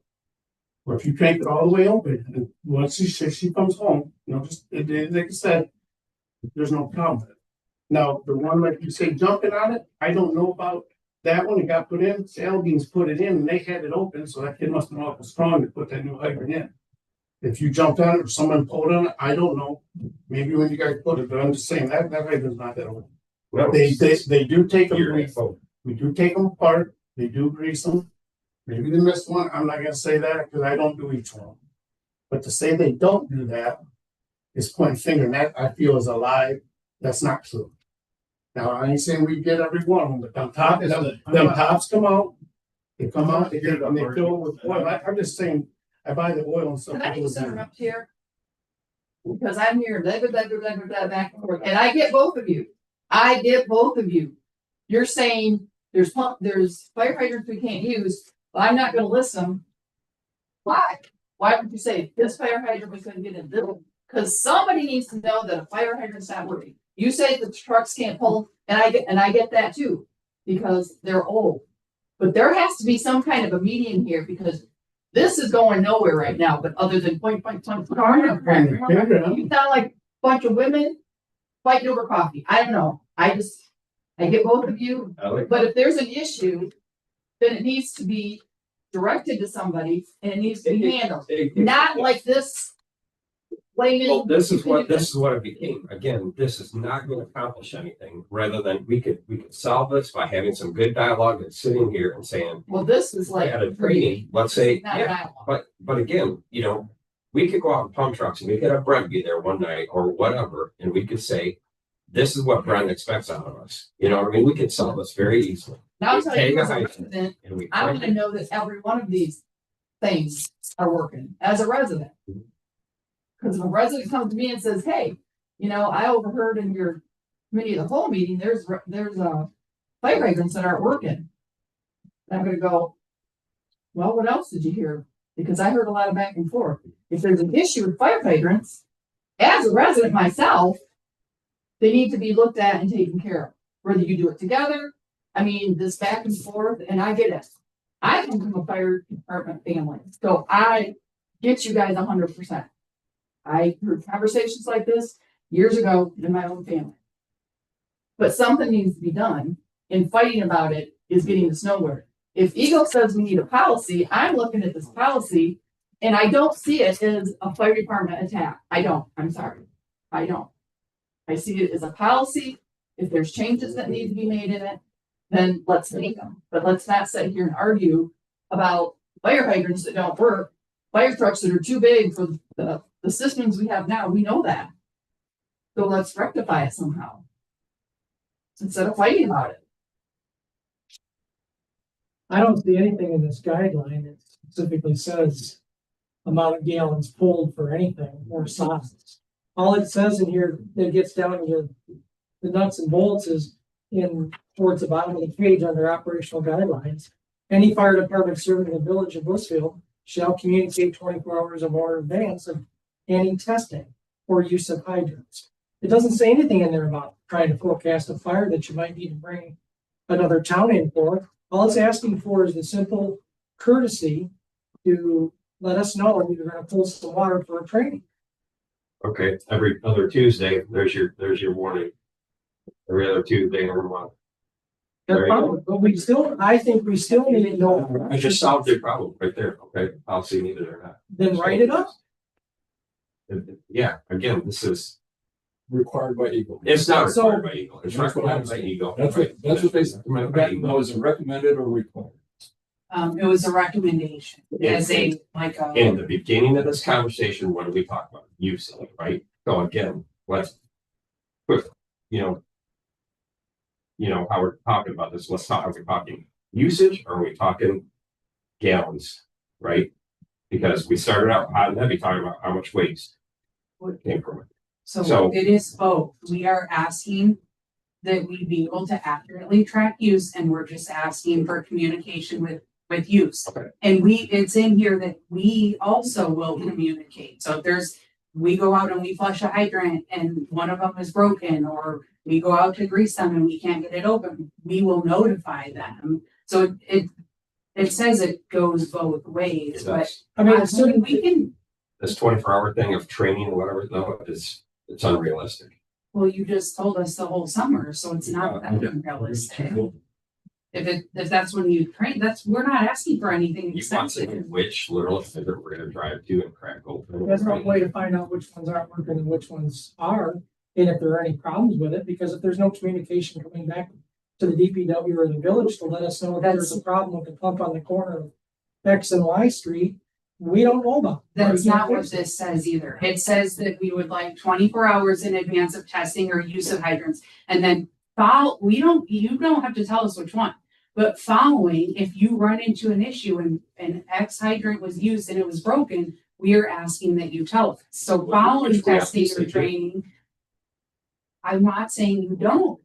Or if you crank it all the way open, and once she comes home, just, like I said, there's no problem with it. Now, the one like you say jumping on it, I don't know about that one. It got put in, Salbeans put it in, and they had it open, so that kid must have been awful strong to put that new hydrant in. If you jumped on it or someone pulled on it, I don't know. Maybe when you guys put it, but I'm just saying that hydrant's not that old. Well, They do take them. Year and so. We do take them apart. They do grease them. Maybe they missed one. I'm not gonna say that because I don't do each one. But to say they don't do that is pointing finger, and that I feel is a lie. That's not true. Now I ain't saying we get every one of them, but them tops come out. They come out. They get and they fill it with oil. I'm just saying. I buy the oil and stuff. Can I just interrupt here? Because I'm here, blah, blah, blah, blah, blah, blah, back and forth, and I get both of you. You're saying there's fire hydrants we can't use, but I'm not gonna list them. Why? Why would you say this fire hydrant was gonna get in this? Because somebody needs to know that a fire hydrant's not working. You say the trucks can't pull, and I get that too, because they're old. But there has to be some kind of a median here, because this is going nowhere right now, but other than point. You sound like a bunch of women fighting over coffee. I don't know. I get both of you. But if there's an issue, then it needs to be directed to somebody and it needs to be handled. Not like this. Well, this is what it became. Again, this is not going to accomplish anything. Rather than we could solve this by having some good dialogue and sitting here and saying, well, this is like at a training, let's say, not yeah, but again, we could go out and pump trucks and we could have Brent be there one night or whatever, and we could say, this is what Brent expects out of us. You know what I mean? We could solve this very easily. Now, I'll tell you, Take a resident, and we I want to know that every one of these things are working as a resident. Because if a resident comes to me and says, hey, I overheard in your committee of the whole meeting, there's fire hydrants that aren't working. I'm gonna go, well, what else did you hear? Because I heard a lot of back and forth. If there's an issue with fire hydrants, as a resident myself, they need to be looked at and taken care of. Whether you do it together, this back and forth, and I get it. I come from a fire department family, so I get you guys 100%. I heard conversations like this years ago in my own family. But something needs to be done, and fighting about it is getting us nowhere. If Eagle says we need a policy, I'm looking at this policy and I don't see it as a fire department attack. I don't. I'm sorry. I don't. I see it as a policy. If there's changes that need to be made in it, then let's make them. But let's not sit here and argue about fire hydrants that don't work, fire trucks that are too big for the systems we have now. We know that. So let's rectify it somehow instead of fighting about it. I don't see anything in this guideline that specifically says amount of gallons pulled for anything or size. All it says in here that gets down to the nuts and bolts is towards the bottom of the page under operational guidelines. Any fire department serving the village of Blissfield shall communicate 24 hours or more in advance of any testing or use of hydrants. It doesn't say anything in there about trying to forecast a fire that you might need to bring another town in for. All it's asking for is the simple courtesy to let us know when you're going to pull some water for a training. Okay, every other Tuesday, there's your warning. Every other Tuesday every month. But I think we still need to know. I just solved your problem right there. Okay, I'll see neither or not. Then write it up. Yeah, again, this is required by Eagle. It's not So- required by Eagle. It's recommended by Eagle. That's what they said. Recommended by Eagle. No, is it recommended or required? It was a recommendation as a, In the beginning of this conversation, what did we talk about? usage, right? So again, let's put, you know, how we're talking about this, let's talk, are we talking usage or are we talking gallons, right? Because we started out hot and heavy talking about how much waste came from it. So So- it is both. We are asking that we be able to accurately track use, and we're just asking for communication with use. Okay. And it's in here that we also will communicate. So if we go out and we flush a hydrant and one of them is broken, or we go out to grease them and we can't get it open, we will notify them. So it says it goes both ways, but I mean, so we can, This 24-hour thing of training, whatever, though, it's unrealistic. well, you just told us the whole summer, so it's not that unrealistic. If that's when you train, we're not asking for anything You want to know expensive. which literal figure we're gonna drive to and crack open. That's one way to find out which ones aren't working and which ones are, and if there are any problems with it, because if there's no communication coming back to the DPW or the village to let us know if there's a problem with the pump on the corner of X and Y Street, we don't know about. it. That's We can't not what fix it. this says either. It says that we would like 24 hours in advance of testing or use of hydrants. And then you don't have to tell us which one. But following, if you run into an issue and an X hydrant was used and it was broken, we are asking that you tell us. So following Which we have to testing say or too. training, I'm not saying you don't.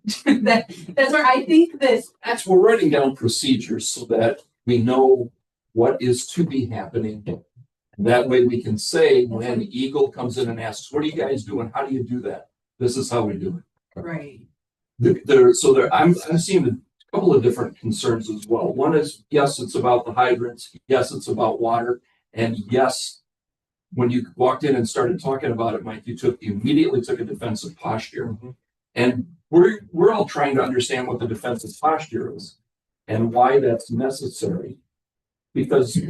That's where I think that That's, we're writing down procedures so that we know what is to be happening. And that way we can say when Eagle comes in and asks, what are you guys doing? How do you do that? This is how we do it. right. I'm seeing a couple of different concerns as well. One is, yes, it's about the hydrants. Yes, it's about water. And yes, when you walked in and started talking about it, Mike, you immediately took a defensive posture. Mm-hmm. And we're all trying to understand what the defensive posture is and why that's necessary. Because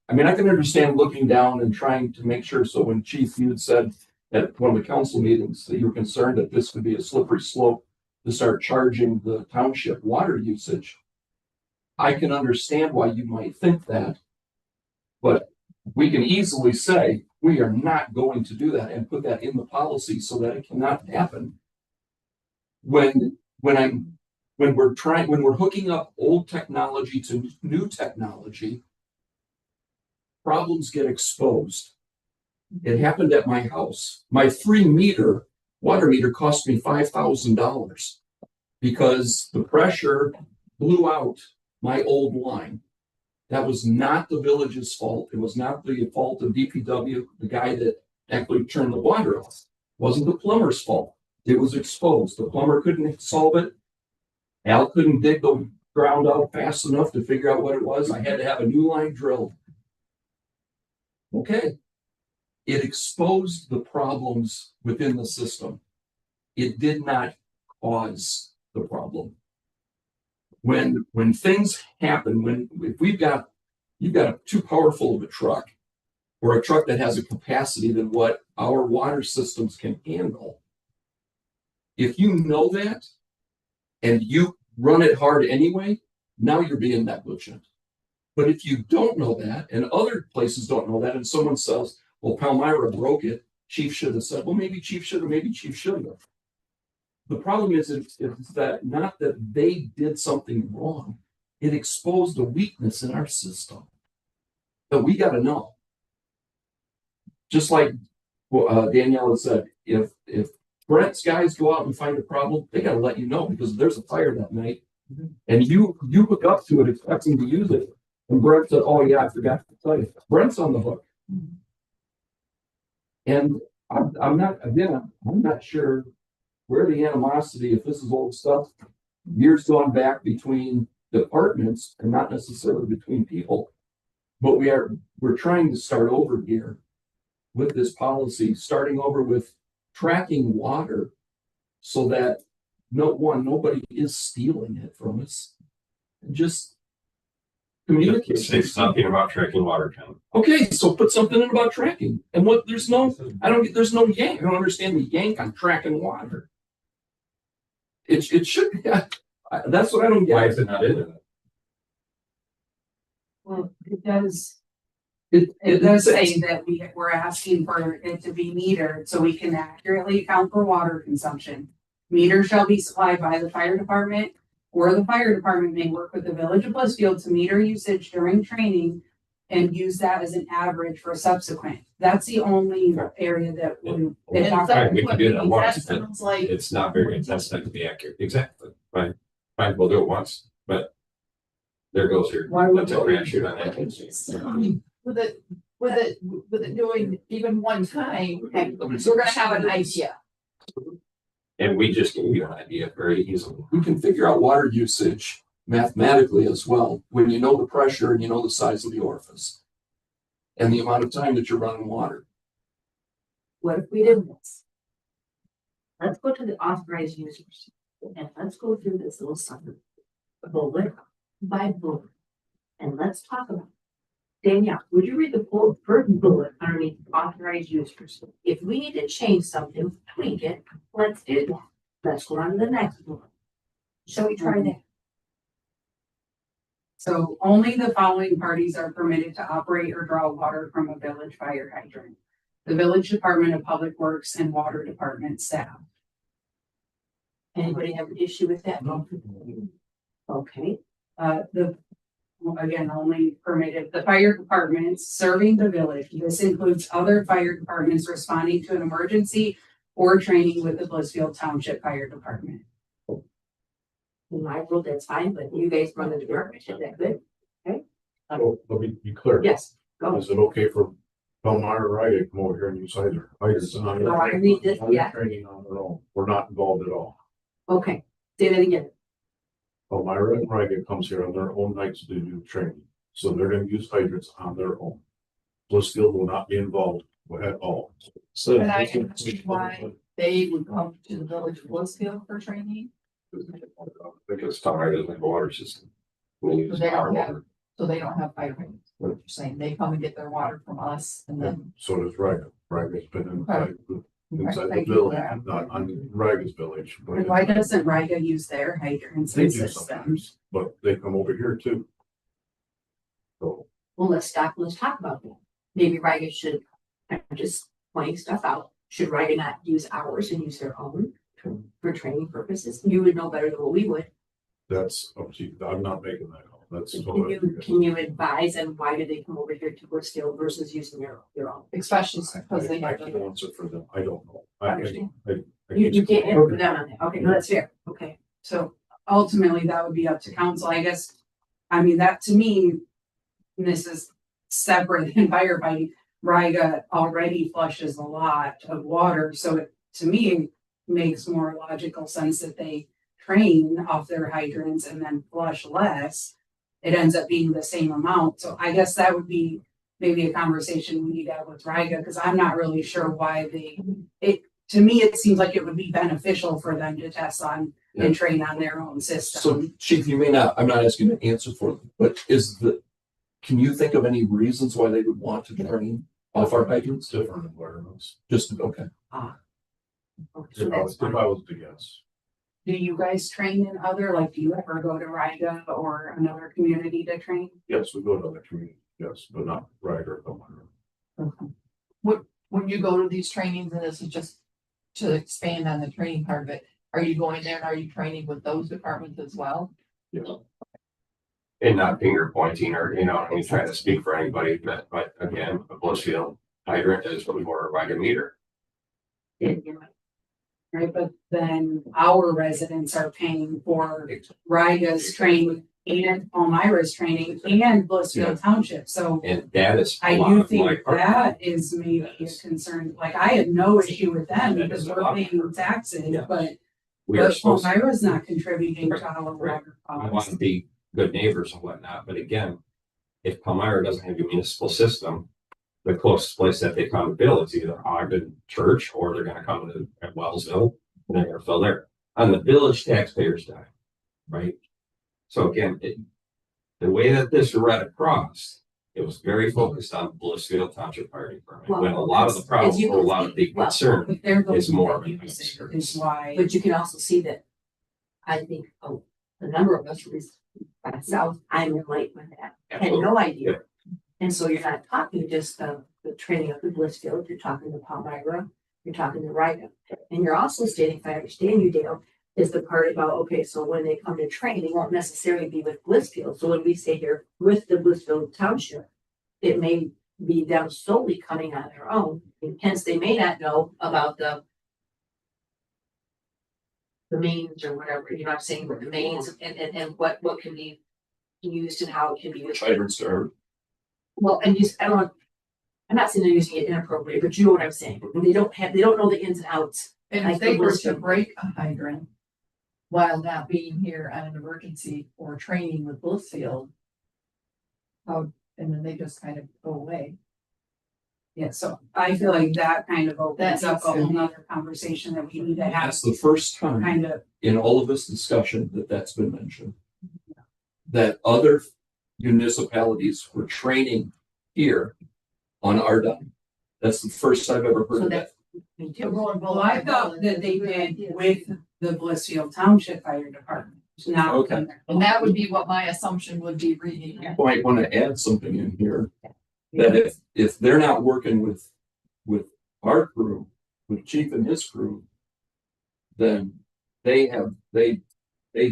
I can understand looking down and trying to make sure. So when Chief Hughes said at one of the council meetings that you were concerned that this could be a slippery slope to start charging the township water usage, I can understand why you might think that. But we can easily say we are not going to do that and put that in the policy so that it cannot happen. When we're hooking up old technology to new technology, problems get exposed. It happened at my house. My 3-meter water meter cost me $5,000 because the pressure blew out my old line. That was not the village's fault. It was not the fault of DPW, the guy that actually turned the water off. It wasn't the plumber's fault. It was exposed. The plumber couldn't solve it. Al couldn't dig the ground out fast enough to figure out what it was. I had to have a new line drilled. Okay. It exposed the problems within the system. It did not cause the problem. When things happen, if you've got too powerful of a truck or a truck that has a capacity than what our water systems can handle, if you know that and you run it hard anyway, now you're being negligent. But if you don't know that and other places don't know that and someone says, well, Palmyra broke it, Chief should have said, well, maybe Chief should have, maybe Chief shouldn't have. The problem is that not that they did something wrong, it exposed a weakness in our system that we got to know. Just like Danielle had said, if Brent's guys go out and find a problem, they got to let you know because there's a fire that night, and you hook up to it expecting to use it, and Brent said, "Oh yeah, I forgot to tell you." Brent's on the hook, and I'm not sure where the animosity, if this is old stuff, years gone back between departments and not necessarily between people. But we're trying to start over here with this policy, starting over with tracking water so that nobody is stealing it from us. Just communicate. It's something about tracking water count. Okay, so put something in about tracking. And there's no yank. I don't understand the yank on tracking water. It should be. That's what I don't get. Why is it not in it? Well, it does. It does say that we're asking for it to be metered so we can accurately account for water consumption. Meter shall be supplied by the fire department, or the fire department may work with the village of Blissfield to meter usage during training and use that as an average for subsequent. That's the only area that we. Yeah. Right, we can do that once, That but sounds like, it's not very, that's not to be accurate, exactly, right? Fine, we'll do it once, but there goes your, Why would that's a crapshoot on that. with it doing even one time, we're gonna have an idea. And we just gave you an idea very easily. We can figure out water usage mathematically as well, when you know the pressure and you know the size of the orifice. And the amount of time that you're running water. What if we did this? Let's go to the authorized users and let's go through this little summary. Bullet by bullet. And let's talk about. Danielle, would you read the first bullet underneath authorized users? If we need to change something, tweak it, let's do that. Let's go on to the next bullet. Shall we try that? So only the following parties are permitted to operate or draw water from a village fire hydrant. The Village Department of Public Works and Water Department staff. Anybody have an issue with that? Okay, Again, only permitted the fire departments serving the village. This includes other fire departments responding to an emergency or training with the Blissfield Township Fire Department. in my world, that's fine, but you guys run the department, is that good? Well, let me be clear. Yes, go. Is it okay for Belmar or I to come over here and use hydrants? Oh, I read this, yeah. Training on their own. We're not involved at all. Okay, say that again. Elmira and Riga comes here on their own nights to do training, so they're gonna use hydrants on their own. Blissfield will not be involved at all. So. And I can see why they would come to the village of Blissfield for training, Because Tom doesn't have a water system. We use They don't our have- water. so they don't have fire hydrants. What you're saying, they come and get their water from us and then. So does Riga. Riga's been inside the Thank you for village, that. not on Riga's village. but And why doesn't Riga use their hydrants They and do systems? sometimes, but they come over here too. So, Well, let's stop, let's talk about that. Maybe Riga should, I'm just pointing stuff out, should Riga not use ours and use their own for training purposes? You would know better than what we would. that's up to you. I'm not making that call. That's. Can you advise and why do they come over here to Blissfield versus using their own? Especially because they I have. can't answer for them. I don't know. I Understand. You can't answer them on that. Okay, no, that's fair. Okay. So ultimately, that would be up to council, I guess. I mean, that to me, and this is separate than firefighting. Riga already flushes a lot of water, so it, to me, makes more logical sense that they train off their hydrants and then flush less. It ends up being the same amount, so I guess that would be maybe a conversation we need to have with Riga, because I'm not really sure why to me, it seems like it would be beneficial for them to test on and train on their own So system. Chief, you may not, I'm not asking you to answer for them, but can you think of any reasons why they would want to train off our hydrants? Different environments. Just, okay. So If I that's fine. was to guess. Do you guys train in other, like, do you ever go to Riga or another community to train? Yes, we go to other communities, yes, but not Riga or Belmar. When you go to these trainings, and this is just to expand on the training part of it, are you going there and are you training with those departments as well? Yes. And not finger pointing or, I'm trying to speak for anybody, but again, a Blissfield hydrant is more of a meter. Right, but then our residents are paying for Riga's training and Elmira's training and Blissfield Township, so. And that is. a I lot do of my think part. that is maybe a concern, like, I have no issue with them because we're paying taxes, Yeah. but. We are But supposed to, Elmira's not contributing to our Right. water we want costs. to be good neighbors and whatnot, but again, if Palmyra doesn't have a municipal system, the closest place that they come to bill is either Ogden Church or they're gonna come to at Wellsville and they're gonna fill there on the village taxpayers' dime, right? So again, the way that this read across, it was very focused on Blissfield Township Fire Department, when a lot of the problems, as you or a can lot see- of the well, concern But they're the is more ones of that a use it, concern. is why. But you can also see that, I think, a number of us, at least myself, I'm in late with that, had no idea And so you're not talking just the training of the Blissfield, you're talking the Palmyra, you're talking the Riga. And you're also stating, if I understand you, Dale, is the part about, okay, so when they come to train, they won't necessarily be with Blissfield. So when we say here with the Blissfield Township, it may be them solely coming on their own. And hence, they may not know about the mains or whatever, you know what I'm saying, with the mains and what can be used and how it can be used. Hydrants are, Well, and use, I don't, I'm not saying they're using it inappropriately, but you know what I'm saying. They don't know the ins and outs. And Like if they the were to Blissfield. break a hydrant while not being here on an emergency or training with Blissfield, how, and then they just kind of go away. Yeah, so I feel like that kind of opens That up a needs to whole be- nother conversation that we need to have, that's the first time kind of, in all of this discussion that that's been mentioned. That other municipalities were training here on our dime. That's the first I've ever So heard of that. Me too. well, I thought that they did with the Blissfield Township Fire Department, not. Okay. And that would be what my assumption would be reading. You might want to add something in here, that if they're not working with our crew, with Chief and his crew, then they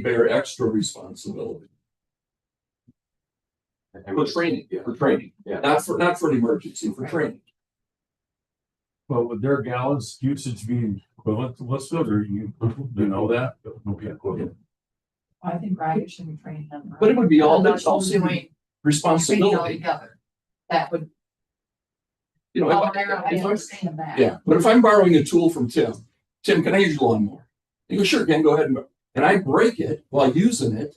bear extra responsibility. For training, Yeah. not for an emergency, for training. But would their gallons usage be equivalent to Blissfield, or you know that? Okay. I think Ryan should be training them. But it would be all, that's Unless also doing training responsibility, altogether. That would, you know. oh, if I if understand that. Yeah, but if I'm borrowing a tool from Tim, can I use your lawnmower? He goes, sure, Ken, go ahead and I break it while using it.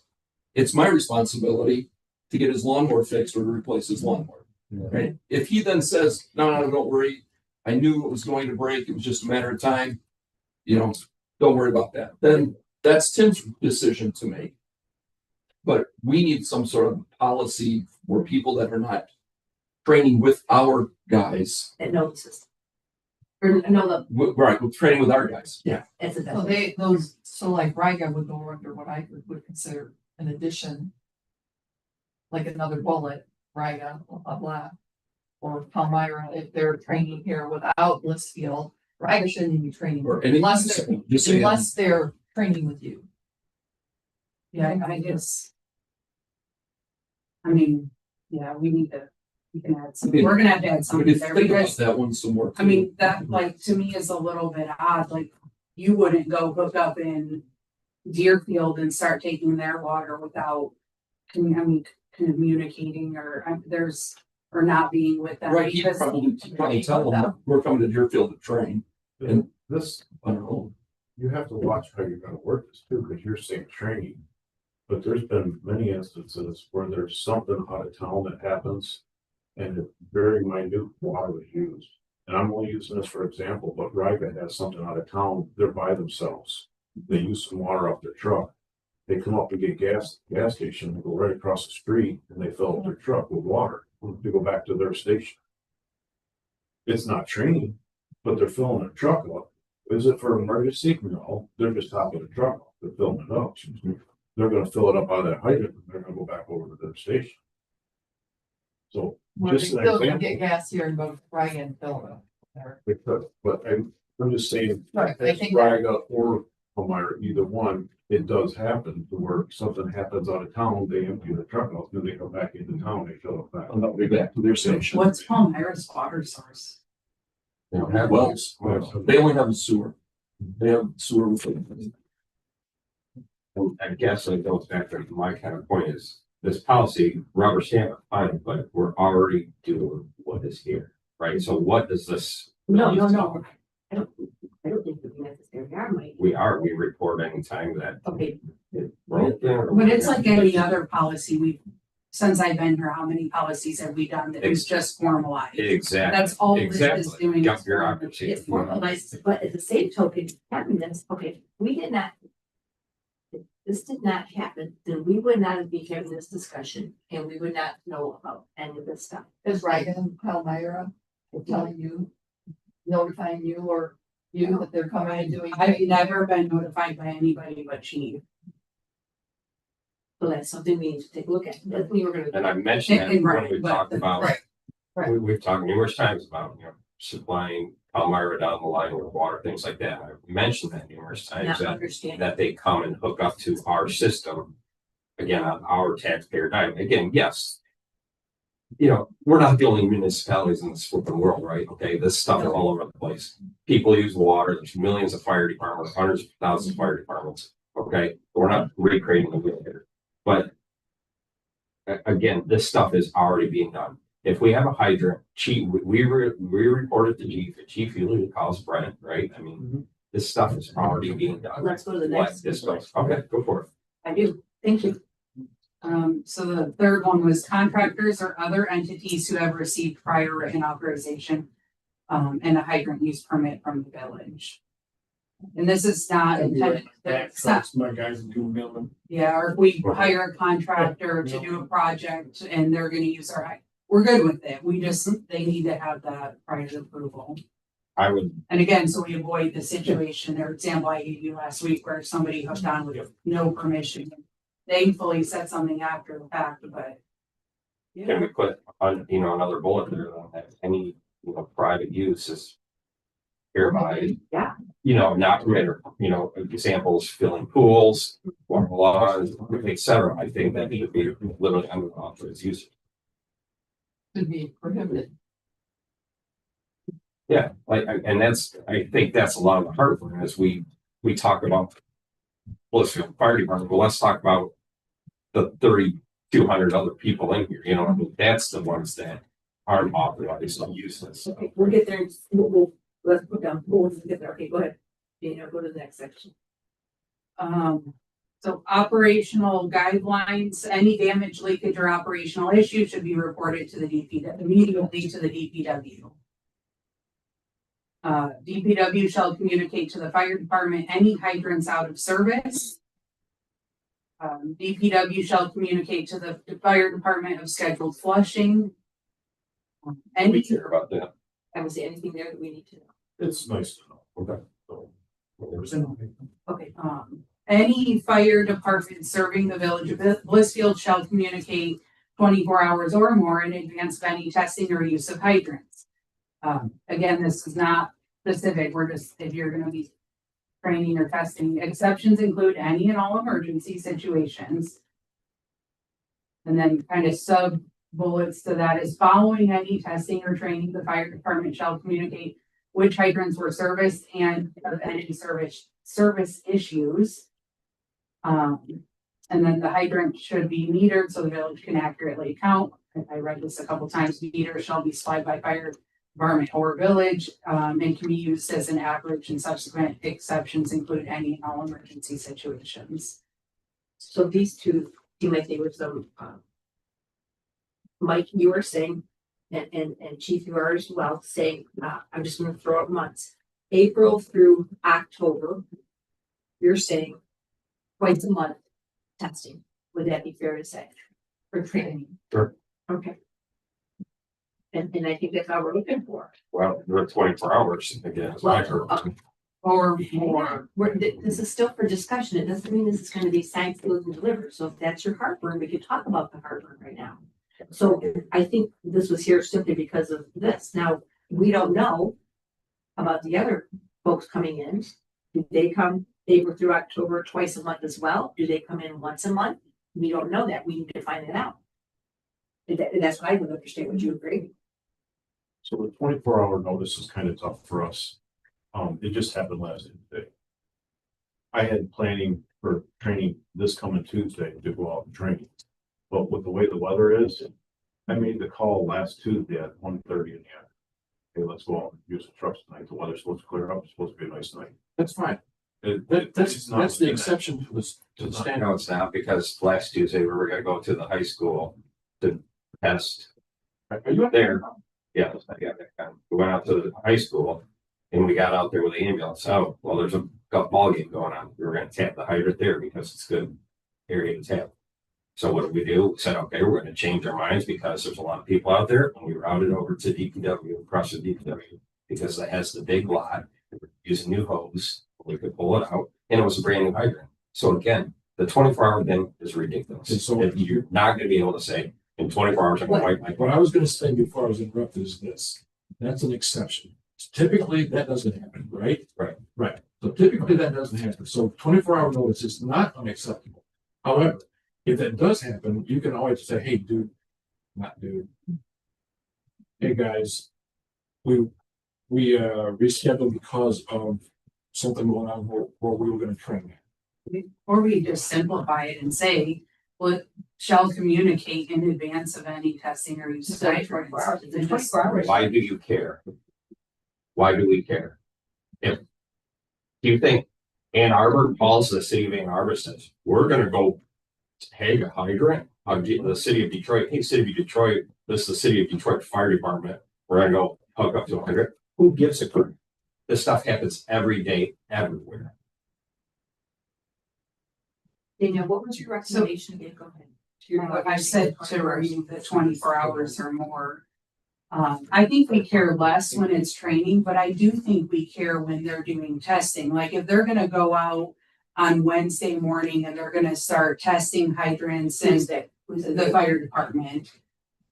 It's my responsibility to get his lawnmower fixed or to replace his lawnmower, right? If he then says, no, don't worry, I knew it was going to break, it was just a matter of time, don't worry about that. Then that's Tim's decision to make. But we need some sort of policy for people that are not training with our guys. That know the system. Or know the, Right, we're training with our guys. Yeah. that's a So so like Riga would go under what I would consider an addition. Like another bullet, Riga, blah, blah, blah. Or Palmyra, if they're training here without Blissfield, Riga shouldn't even be training. Or any, just saying, Unless they're training with you. Yeah, I guess. I mean, yeah, we can add some, we're gonna have to add but something if there think about because, that one some more. I mean, that like to me is a little bit odd, like. You wouldn't go hook up in Deerfield and start taking their water without, communicating or or not being with them. Right, he because- probably tell them, we're coming to Deerfield to train. And this, I don't know. you have to watch how you're gonna work this too, because you're saying training. But there's been many instances where there's something out of town that happens and very minute water is used. And I'm only using this for example, but Riga has something out of town, they're by themselves. They use some water off their truck. They come up and get gas station, they go right across the street and they fill up their truck with water to go back to their station. It's not training, but they're filling their truck up. Is it for emergency? No, they're just topping the truck up, they're filling it up. They're gonna fill it up out of that hydrant, and they're gonna go back over to their station. So, Well, they just an still can example. get gas here and go to Riga and fill it up. There. It could, but I'm just saying, Right, I it's think- Riga or Palmyra, either one, it does happen to where something happens out of town, they empty the truck out, then they come back into town, they fill it back. And they'll be back to their station. What's Palmyra's water source? They don't have Wells, they only have a sewer. They have sewer with it. And I guess it goes back to my kind of point is this policy, rubber stamp, fine, but we're already doing what is here, right? So what does this? no. I don't think it would be necessary. We report anytime that Okay, it broke down. But it's like any other policy since I've been here, how many policies have we done that is just formalized? Exactly. That's all this is Exactly. doing. Jump is bureaucracy. it's formalized, but at the same token, having this, okay, we did not. If this did not happen, then we would not be having this discussion and we would not know about any of this stuff. Is Riga and Palmyra telling you, notifying you or you that they're coming and doing? I've never been notified by anybody but Chief. So that's something we need to take a look at. That's we were gonna. And I mentioned that And when right, we but talked the- about, right. we've talked numerous times about, supplying Palmyra down the line with water, things like that. I've mentioned that numerous times Not that, understand. that they come and hook up to our system. Again, on our taxpayer dime. Again, yes. We're not the only municipalities in this flipping world, right? Okay, this stuff is all over the place. People use water. There's millions of fire departments, hundreds of thousands of fire departments. Okay, we're not recreating the wheel here, but again, this stuff is already being done. If we have a hydrant, chief, we reported to chief. The chief usually calls Brent, right? I mean, this stuff is already being done. Let's go to the What next. this goes. Okay, go for it. I do. Thank you. So the third one was contractors or other entities who have received prior written authorization and a hydrant use permit from the village. And this is not intended, it's not, My guys do them. yeah, or if we hire a contractor to do a project and they're gonna use our, we're good with it. We just, they need to have that prior approval. I would, And again, so we avoid the situation or example I gave you last week where somebody hooked on with no permission. Thankfully said something after the fact, but. can we put on, another bullet there that any, private use is hereby. Yeah. Not permitted, examples, filling pools, water lawns, et cetera. I think that should be literally under authorized use. Could be prohibited. Yeah, I think that's a lot of the hard one as we talk about Blissfield Fire Department. Well, let's talk about the 3,200 other people in here, that's the ones that aren't authorized to use this. Okay, we'll get there. Let's put down. We'll get there. Okay, go ahead. Go to the next section. So operational guidelines, any damage, leakage, or operational issue should be reported to the DPW, immediately to the DPW. DPW shall communicate to the fire department any hydrants out of service. DPW shall communicate to the fire department of scheduled flushing. We Any, care about that. I would say anything there that we need to know. It's nice to know. Okay. Okay. any fire department serving the village of Blissfield shall communicate 24 hours or more in advance of any testing or use of hydrants. Again, this is not specific. We're just, if you're gonna be training or testing, exceptions include any and all emergency situations. And then kind of sub bullets to that is following any testing or training, the fire department shall communicate which hydrants were serviced and of any service issues. And then the hydrant should be metered so the village can accurately count. I read this a couple times. Meters shall be supplied by fire department or village, and can be used as an average, and subsequent exceptions include any and all emergency situations. So these two seem like they were some, Mike, you were saying, and Chief, you are as well, saying, I'm just gonna throw out months. April through October, you're saying twice a month testing. Would that be fair to say? For training? Sure. Okay. And I think that's all we're looking for. Well, we're 24 hours again. It's my Well, turn. Or Hang more. on. This is still for discussion. It doesn't mean this is gonna be signed, sealed, and delivered. So if that's your heartburn, we can talk about the heartburn right now. So I think this was here simply because of this. Now, we don't know about the other folks coming in. Did they come April through October twice a month as well? Do they come in once a month? We don't know that. We need to find that out. And that's what I would understand. Would you agree? So the 24-hour notice is kind of tough for us. It just happened last day. I had planning for training this coming Tuesday to go out and train. But with the way the weather is, I made the call last Tuesday at 1:30 in the afternoon. Hey, let's go out and use the trucks tonight. The weather's supposed to clear up. It's supposed to be a nice night. That's fine. It's That's not- the exception to the No, standard. it's not, because last Tuesday we were gonna go to the high school to test. Are you up There. Yeah, we went out to the high school and we got out there with the ambulance. Oh, well, there's a ball game going on. We were gonna tap the hydrant there because it's a good area to tap. So what did we do? We said, okay, we're gonna change our minds because there's a lot of people out there, and we routed over to DPW, across the DPW, because it has the big lot. We were using new hose, we could pull it out, and it was a brand new hydrant. So again, The 24-hour thing is ridiculous. And so- If you're not gonna be able to say, in 24 hours, I'm gonna wipe my. What I was gonna say before I was interrupted is this, that's an exception. Typically, that doesn't happen, right? Right. So typically that doesn't happen. So 24-hour notice is not unacceptable. However, if that does happen, you can always say, hey, dude, not dude. Hey, guys, we rescheduled because of something going on where we were gonna train. Or we just simplify it and say, well, shall communicate in advance of any testing or use of Instead of hydrants. 24 hours, And just- 24 hours. Why do you care? Why do we care? If, do you think Ann Arbor calls the city of Ann Arbor, says, we're gonna go tag a hydrant, the city of Detroit, hey, city of Detroit, this is the city of Detroit Fire Department, we're gonna go hook up to a hydrant, who gives a crap? This stuff happens every day, everywhere. Danielle, what was your recommendation again? Go ahead. I said to remove the 24 hours or more. I think we care less when it's training, but I do think we care when they're doing testing. Like if they're gonna go out on Wednesday morning and they're gonna start testing hydrants and the fire department.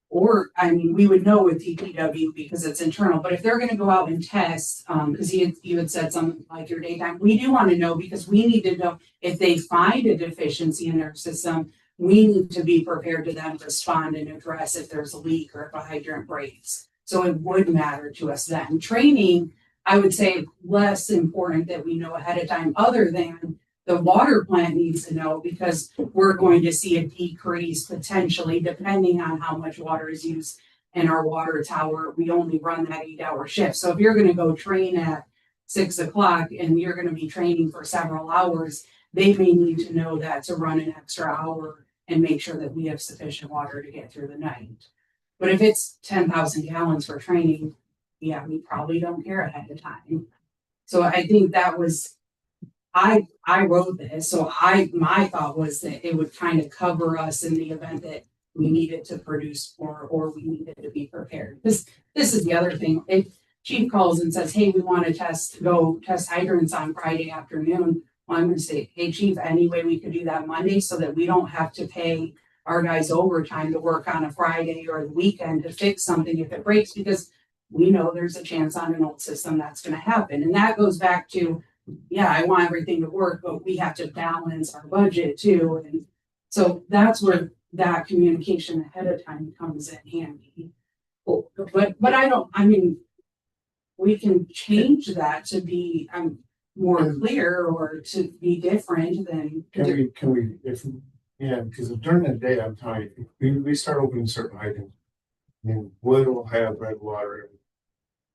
Or, I mean, we would know with DPW because it's internal, but if they're gonna go out and test, because you had said something like your daytime, we do wanna know because we need to know if they find a deficiency in their system, we need to be prepared to then respond and address if there's a leak or if a hydrant breaks. So it would matter to us then. Training, I would say less important that we know ahead of time, other than the water plant needs to know because we're going to see a decrease potentially depending on how much water is used in our water tower. We only run that 8-hour shift. So if you're gonna go train at 6 o'clock and you're gonna be training for several hours, they may need to know that to run an extra hour and make sure that we have sufficient water to get through the night. But if it's 10,000 gallons for training, yeah, we probably don't care ahead of time. So I think that was, I wrote this, so my thought was that it would kind of cover us in the event that we needed to produce or we needed to be prepared. This is the other thing. If chief calls and says, hey, we want to go test hydrants on Friday afternoon, well, I'm gonna say, hey, chief, any way we could do that Monday so that we don't have to pay our guys overtime to work on a Friday or the weekend to fix something if it breaks, because we know there's a chance on an old system that's gonna happen. And that goes back to, yeah, I want everything to work, but we have to balance our budget too. And so that's where that communication ahead of time comes in handy. But I mean, we can change that to be more clear or to be different than. Can we, because during the day, I'm telling you, we start opening certain items. I mean, wood will have red water.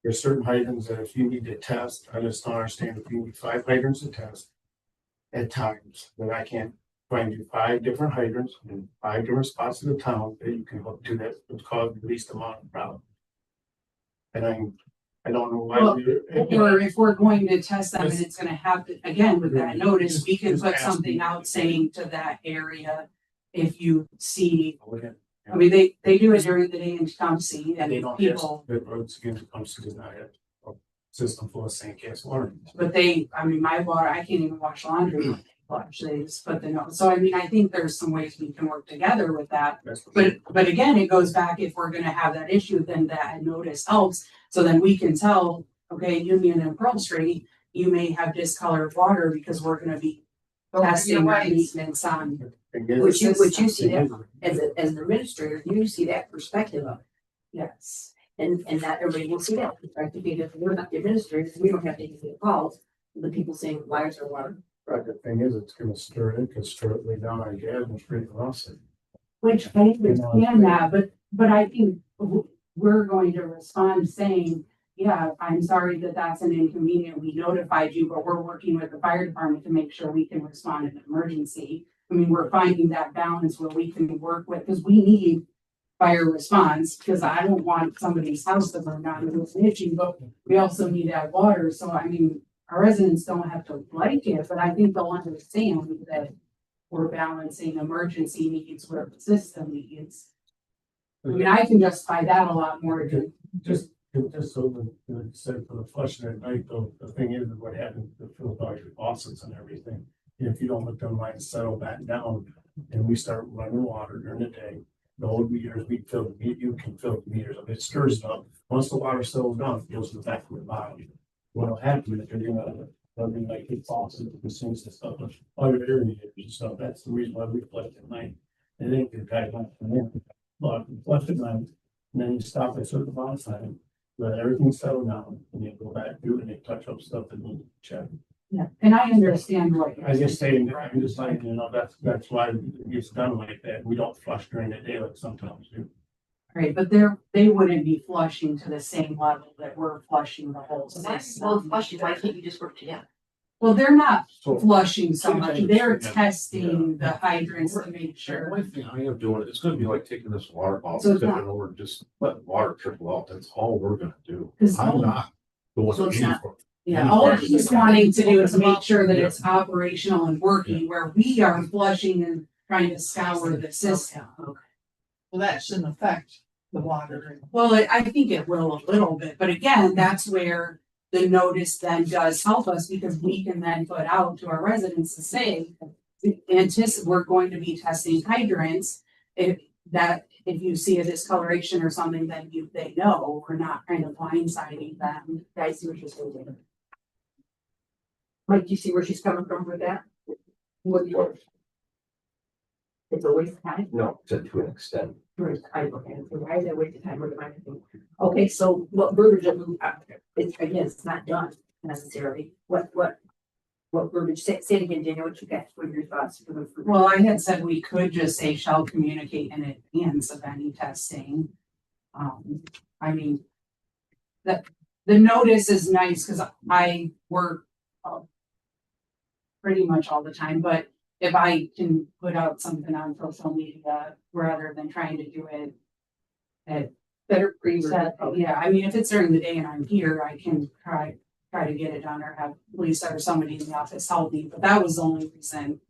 There's certain hydrants that if you need to test, I just don't understand if you need 5 hydrants to test at times, then I can't find you 5 different hydrants in 5 different spots of the town that you can hook to that would cause the least amount of problem. And I don't know why. Well, or if we're going to test them and it's gonna happen, again, with that notice, we can put something out saying to that area. If you see, I mean, they do it during the day in Tecumseh and They don't have people, the roads against Tecumseh does not have a system full of St. Gas water. but I mean, my water, I can't even wash laundry when they flush, they just put the note. So I mean, I think there's some ways we can work together with that. But again, it goes back, if we're gonna have that issue, then that notice helps. So then we can tell, okay, Union and Pearl Street, you may have discolored water because we're gonna be testing our maintenance on. Which you see that as an administrator, you see that perspective of it. Yes. And not everybody will see that perspective, because we're not the administrators, we don't have to get calls. The people saying, why is there water? Right, the thing is, it's gonna stir it, could stir it way down on gas and straight across it. Which I understand that, but I think we're going to respond saying, yeah, I'm sorry that that's an inconvenient. We notified you, but we're working with the fire department to make sure we can respond in an emergency. I mean, we're finding that balance where we can work with, because we need fire response, because I don't want somebody's house to burn down and it's an issue, but we also need to have water. So I mean, our residents don't have to like it, but I think they'll understand that we're balancing emergency needs with system needs. I mean, I can justify that a lot more than Just so the said for the flushing at night, though, the thing is what happened to fill out your faucets and everything. if you don't let them lines settle back down, and we start running water during the day, the old meters, we fill the meter, you can fill the meters up, it stirs it up. Once the water settles down, it goes to the back of the bottom. What'll happen is you're gonna, something like it falls into the sinks and stuff, all your irrigators and stuff, that's the reason why we flush at night. They think your guidelines come in, but flush at night, and then you stop at certain amount of time, let everything settle down, and you go back through and you touch up stuff that needs to check. Yeah, and I understand what you're I just saying. saying, I'm just saying, you know, that's why it gets done like that. We don't flush during the day like sometimes do. Right, but they wouldn't be flushing to the same level that we're flushing the whole system. Well, flushing, why can't you just work together? Well, they're not So flushing so much, they're Yeah. testing the hydrants to make The sure. only thing I am doing, it's gonna be like taking this water off, So it's tipping not- it over, and just letting water trickle out, that's all we're gonna do. 'Cause I'm not going So to it's pay not- for it. Yeah, all he's wanting to do is make sure that it's operational and working, where we are flushing and trying to scour the system. Okay. Well, that shouldn't affect the water. Well, I think it will a little bit, but again, that's where the notice then does help us, because we can then put out to our residents to say, we're going to be testing hydrants. If you see a discoloration or something, then they know, we're not kind of blindsiding them. I see what you're saying, David. Mike, do you see where she's coming from with that? What you? It's a waste of time. No, to an extent. I look at it, why is that waste of time? What am I thinking? Okay, so what verbiage are we, it's, again, it's not done necessarily. What verbiage, say it again, Daniel, what you got, what are your thoughts? Well, I had said we could just say shall communicate in advance of any testing. I mean, the notice is nice because I work pretty much all the time, but if I can put out something on social media rather than trying to do it at Better preset, yeah, I mean, if it's during the day and I'm here, I can try to get it done or have police or somebody in the office help me, but that was the only reason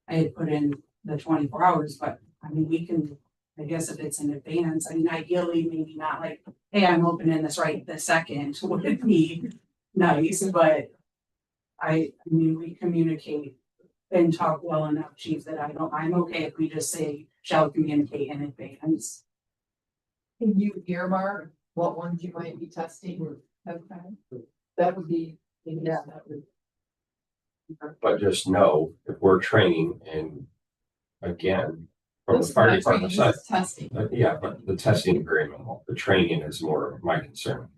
I had put in the 24 hours, but I mean, we can, I guess if it's in advance, I mean, ideally, maybe not like, hey, I'm opening this right this second, would be nice, but I mean, we communicate and talk well enough, chief, that I'm okay if we just say, shall communicate in advance. Can you earmark what ones you might be testing or have time? That would be, yeah, that would. But just know if we're training and again, from the This is fire not department training, side, this is testing. yeah, but the testing is very minimal. The training is more my concern.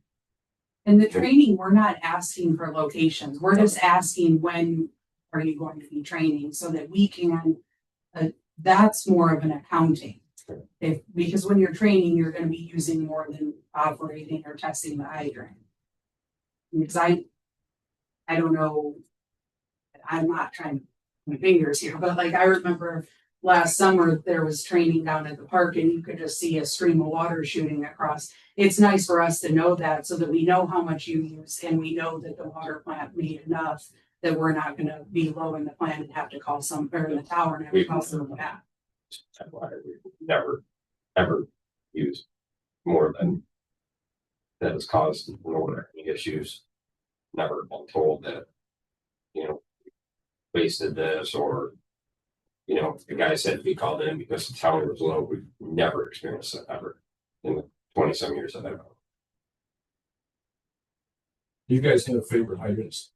And the training, we're not asking for locations, we're just asking when are you going to be training so that we can, that's more of an accounting. Because when you're training, you're gonna be using more than operating or testing the hydrant. Because I don't know, I'm not trying to put my fingers here, but like I remember last summer, there was training down at the park and you could just see a stream of water shooting across. It's nice for us to know that so that we know how much you use and we know that the water plant made enough that we're not gonna be low in the plant and have to call or in the tower and have to call someone back. That's why we never, ever use more than that has caused nor any issues. Never been told that, wasted this or, the guy said he called in because the tower was low. We've never experienced that ever in the 20-some years that I've known. You guys have favorite hydrants?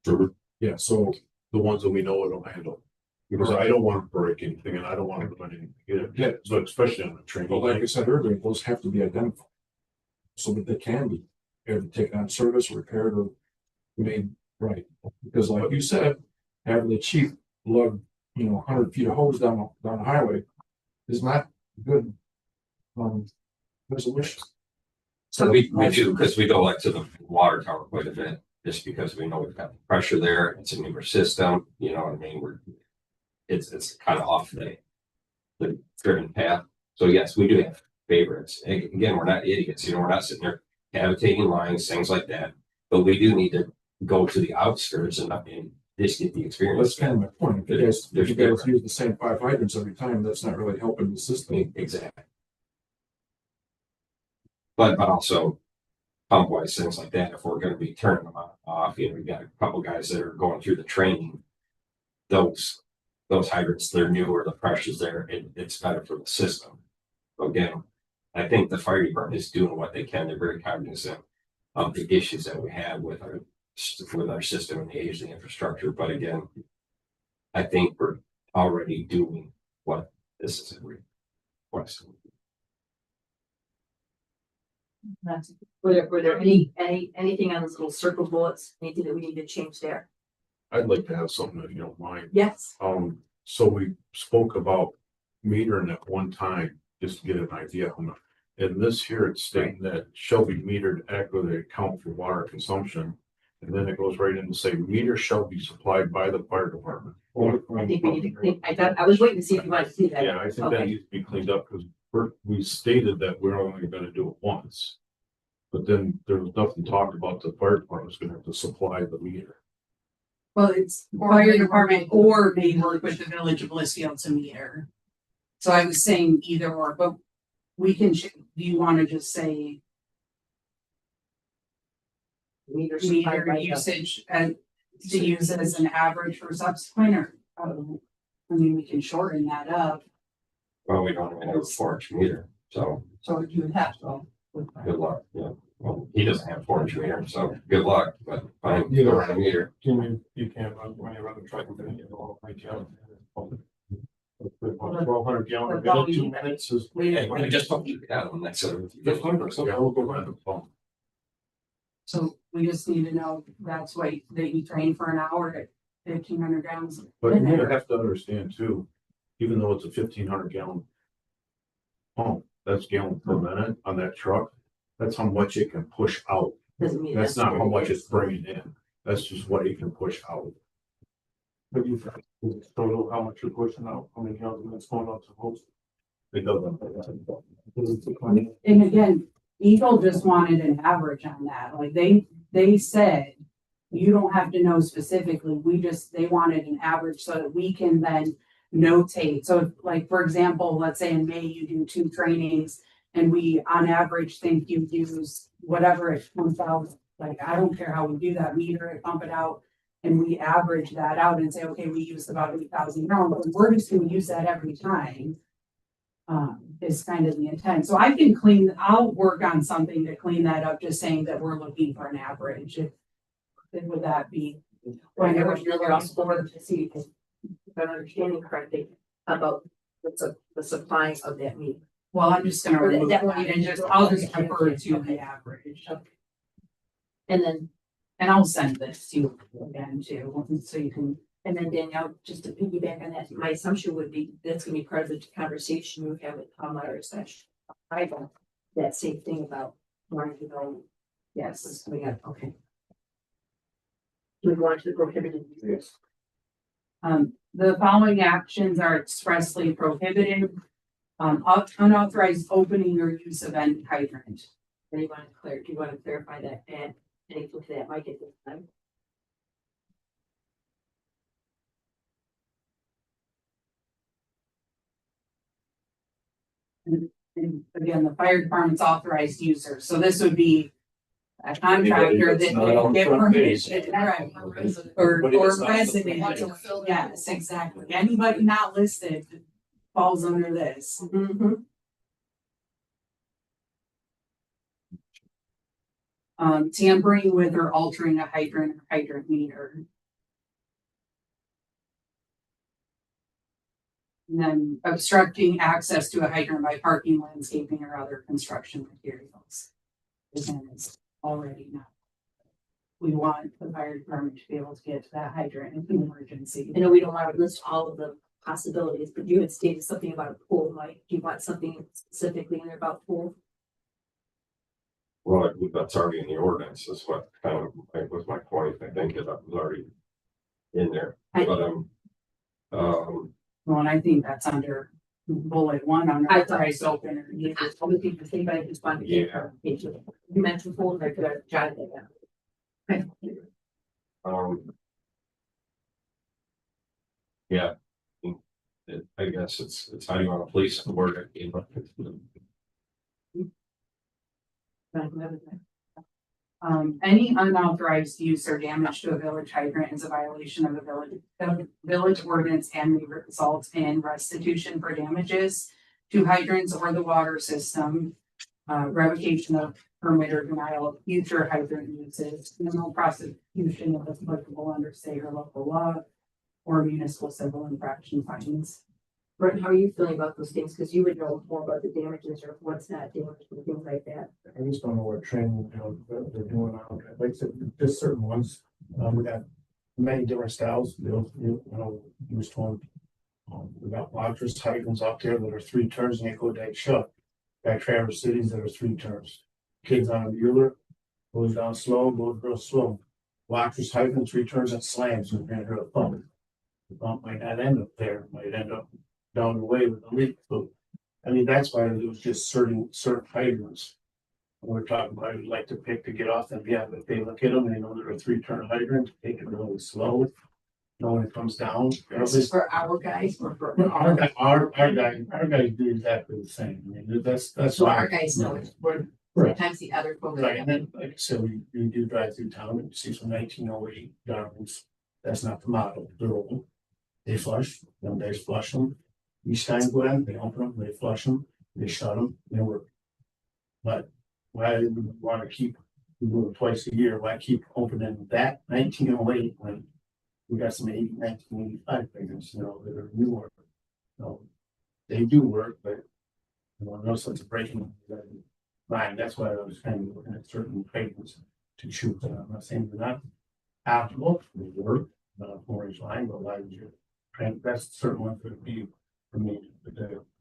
Sure. Yeah, so The ones that we know it'll handle. Because I don't want to break anything and I don't want to run anything. Yeah. So especially on the training. But like I said earlier, those have to be identified. So that they can be either taken on service, repaired, or made right. Because like you said, having the chief lug, 100 feet of hose down the highway is not good. Resolution. So we do, because we go like to the water tower quite a bit, just because we know we've got the pressure there. It's a newer system, you know what I mean? It's kind of off the driven path. So yes, we do have favorites. Again, we're not idiots, we're not sitting there cavitating lines, things like that. But we do need to go to the outskirts and just get the Well, experience. that's kind of my point. If you guys use the same 5 hydrants every time, that's not really helping the system. Exactly. But also pump wise, things like that, if we're gonna be turning them off, we've got a couple guys that are going through the training. those hydrants, they're newer, the pressure's there, it's better for the system. Again, I think the fire department is doing what they can. They're very cognizant of the issues that we have with our system and the age of the infrastructure. But again, I think we're already doing what this is a request. Were there anything on those little circle bullets, anything that we need to change there? I'd like to have something if you don't mind. Yes. So we spoke about metering at one time, just to get an idea how much. In this here, it's stating that shall be metered accurately to account for water consumption. And then it goes right in to say meter shall be supplied by the fire department. I think we need to clean, I was waiting to see if you wanted to see that. Yeah, I think that Okay. needs to be cleaned up because we stated that we're only gonna do it once. But then there was nothing talked about the fire department's gonna have to supply the meter. Well, it's fire department or they work with the village of Blissfield to meter. So I was saying either or, but we can, do you wanna just say Meter supplied meter by the- usage and to use it as an average for subsequent or? I mean, we can shorten that up. Well, we don't even have a 4-inch meter, so So you would have to. good luck. Yeah. Well, he doesn't have 4-inch meter, so good luck, but fine, You you don't don't have a meter. You can't run, when you run the truck, you're gonna get all 1,200 gallon, a minute, 2 minutes is. Yeah, we just don't keep it out on that side. Yeah, we'll go around the phone. So we just need to know that's what that you train for an hour at 1,500 grams. a But you minute. have to understand too, even though it's a 1,500 gallon pump, that's gallon per minute on that truck. That's how much it can push out. Doesn't mean That's not how much it's. it's bringing in. That's just what it can push out. But you don't know how much you're pushing out, how many gallons it's going out to host. It doesn't. And again, Eagle just wanted an average on that, like they said, you don't have to know specifically, they wanted an average so that we can then notate. So like, for example, let's say in May you do 2 trainings and we on average think you use whatever it comes out, like, I don't care how we do that, meter it, pump it out. And we average that out and say, okay, we used about 8,000 gallons, but we're just gonna use that every time. Is kind of the intent. So I'll work on something to clean that up, just saying that we're looking for an average. Would that be? When you're also forward to see if I'm understanding correctly about the supplying of that meat. Well, I'm just gonna remove That- that and I'll just refer to the average. And then, And I'll send this to you again too, so you can. and then Danielle, just to piggyback on that, my assumption would be that's gonna be part of the conversation you have with Tom Myers session. That same thing about wanting to know, yes, what's coming up, okay. We go on to the prohibited uses. The following actions are expressly prohibited. Unauthorized opening or use of any hydrant. Do you want to clarify that and anything to that might get this time? And again, the fire department's authorized user, so this would be a contractor that that's not didn't on get front page. permission, right? Resident. Or Anybody that's not on the resident, Want to fill that yes, role. exactly, anybody not listed falls under this. Mm-hmm. Tampering with or altering a hydrant or hydrant meter. And then obstructing access to a hydrant by parking, landscaping, or other construction materials. Again, it's already not. We want the fire department to be able to get to that hydrant in an emergency. I know we don't want to list all of the possibilities, but you had stated something about a pool, Mike. Do you want something specifically in there about pool? Well, that's already in the ordinance, is what kind of was my point. I think that was already in there, I- but Well, and I think that's under bullet 1 on I our thought- price opener. I would think the same, but I just wanted to get Yeah. clarification. You mentioned pool, I could have jotted that down. Okay. Yeah. I guess it's how do you want to police the word, you know? Any unauthorized use or damage to a village hydrant is a violation of the village ordinance and may result in restitution for damages to hydrants or the water system, revocation of permit or denial of future hydrant uses, criminal prosecution if applicable under state or local law, or municipal civil infraction fines. Brett, how are you feeling about those things? Because you would know more about the damages or what's not damaged and things like that. I just don't know what training, they're doing out there. Like I said, just certain ones, we got many different styles, he was told. We got Waters hydrants out there that are 3 turns and they go dead shut. Got Traverse Cities that are 3 turns. Kids on a Mueller, goes down slow, goes real slow. Waters hydrant 3 turns and slams and you're gonna hear a thump. The bump might not end up there, might end up down the way with a leak. But I mean, that's why it was just certain hydrants. We're talking about, I'd like to pick to get off them, yeah, but if they look at them and they know they're a 3-turn hydrant, take it really slow. When it comes down. This is for our guys or for. Our guys do exactly the same. I mean, that's. So our guys know it. We're Right. sometimes the other folks. Right, and then, like I said, we do drive through town and you see some 1908 gardens. That's not the model, they're old. They flush, them days flush them. Each time go in, they open them, they flush them, they shut them, they work. But why do we want to keep, we do it twice a year, why keep opening that 1908 when we got some 1985 figures, that are newer. They do work, but no sense of breaking line. That's why I was kind of looking at certain figures to choose. I'm not saying they're not applicable, they work, orange line, but why would you? That's certain ones that would be for me. But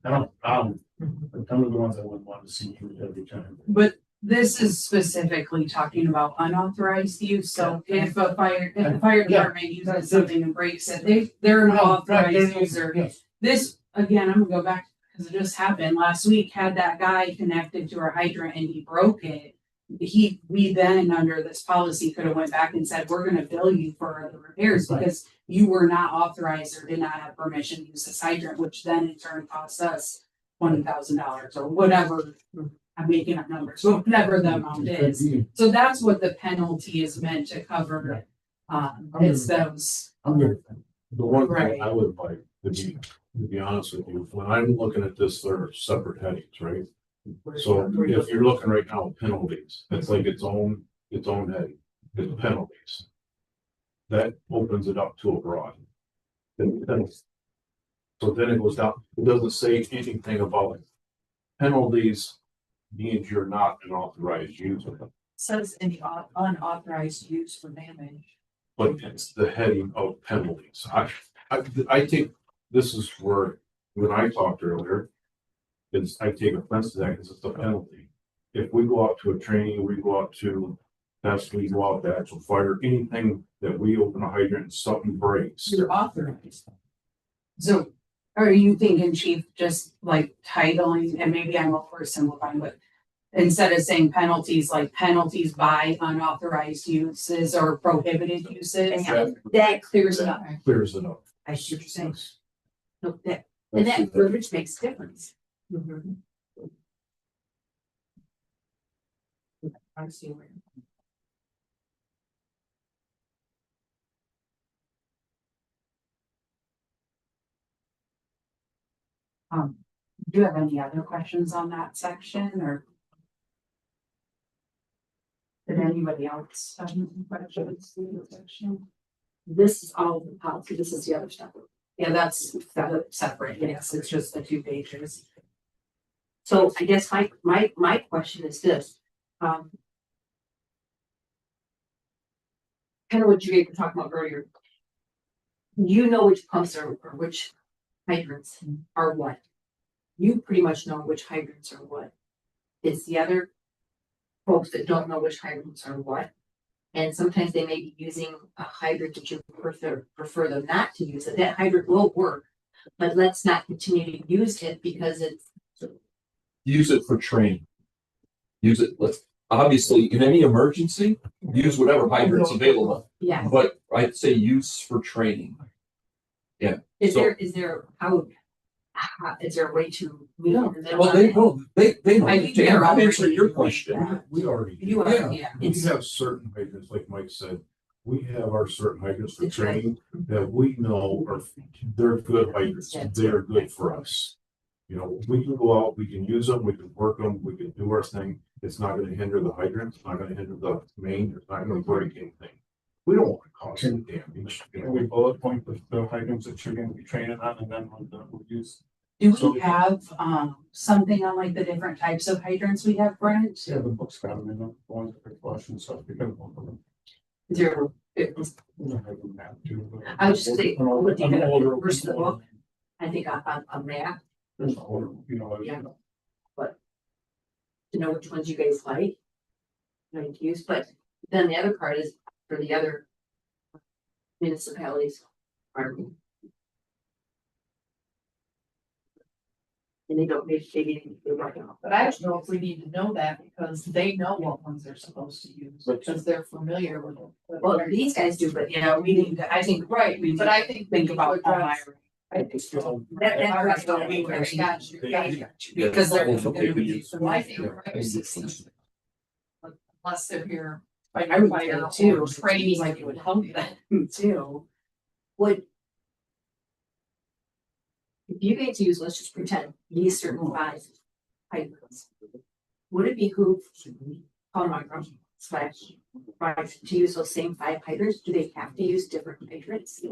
I don't have a problem, but some of the ones I wouldn't want to see used every time. But this is specifically talking about unauthorized use, so if the fire department uses something and breaks it, they're an authorized user. Yes. This, again, I'm gonna go back, because it just happened last week, had that guy connected to our hydrant and he broke it. We then, under this policy, could have went back and said, we're gonna bill you for the repairs because you were not authorized or did not have permission to use this hydrant, which then in turn costs us $20,000 or whatever. I'm making up numbers, so whatever the amount is. So that's what the penalty is meant to cover. It's those. I'm good. The one Right. thing I would like to be honest with you, when I'm looking at this, there are separate headings, right? So if you're looking right now at penalties, it's like its own heading, it's penalties. That opens it up to a broad. So then it goes down, it doesn't say anything about it. Penalties means you're not an authorized user, Says any unauthorized use for damage. but it's the heading of penalties. I think this is where, when I talked earlier, I take offense to that because it's a penalty. If we go out to a training, we go out to test, we go out to actual fire, anything that we open a hydrant and something breaks. You're authorized. So are you thinking, chief, just like titling, and maybe I'm oversimplifying, but instead of saying penalties, like penalties by unauthorized uses or prohibited uses? That clears it up. Clears it up. I see what you're saying. No, and that verbiage makes a difference. I see where. Do you have any other questions on that section, or? Did anybody else have any questions in the section? This is all the policy. This is the other stuff. Yeah, that's separate, yes, it's just the 2 pages. So I guess my question is this. Kind of what you were talking about earlier. You know which pumps are, or which hydrants are what. You pretty much know which hydrants are what. It's the other folks that don't know which hydrants are what. And sometimes they may be using a hydrant that you prefer them not to use it. That hydrant will work, but let's not continue to use it because it's. Use it for training. Use it, obviously, in any emergency, use whatever hydrant's available, Yeah. but I'd say use for training. Is So- there, how is there a way to meet in the middle? Well, of they it? know, they know. I think To they're answer already your doing question. that. We already. do. You are, yeah. We It's, have certain hydrants, like Mike said, we have our certain hydrants for It's right. training that we know are, they're good hydrants, they're good for us. You know, we can go out, we can use them, we can work them, we can do our thing. It's not gonna hinder the hydrant, it's not gonna hinder the main, it's not gonna break anything. We don't want to cause any damage. you know. Can we bullet point the items that you're gonna be training on and then we'll use? Do So- we have, something on like the different types of hydrants we have, Brent? Yeah, the book's got them in them, the ones that are flush and stuff, because of them. is there, it's, We don't have them now, too, but- I would just say, An older- what do you an have, older- first of the book? I think a map There's an older, you know. Yeah. to know which ones you guys like. Like to use, but then the other part is for the other municipalities. And they don't, maybe they don't know. But I don't know if we need to know that because they know what ones they're supposed to use, because they're familiar with them. Well, these guys do, but Yeah, we need to, I think, Right, we need but to I think. think about address- that. I think so. That- All right, that's what we- got you, got you. Because they're Yeah. gonna be used. So I think the fire system, unless they're here. I would say fire too, or training, like it would help them. too. Would. If you guys use, let's just pretend, these certain five hydrants. Would it behoove Palmyra slash Rise to use those same five hydrants? Do they have to use different hydrants?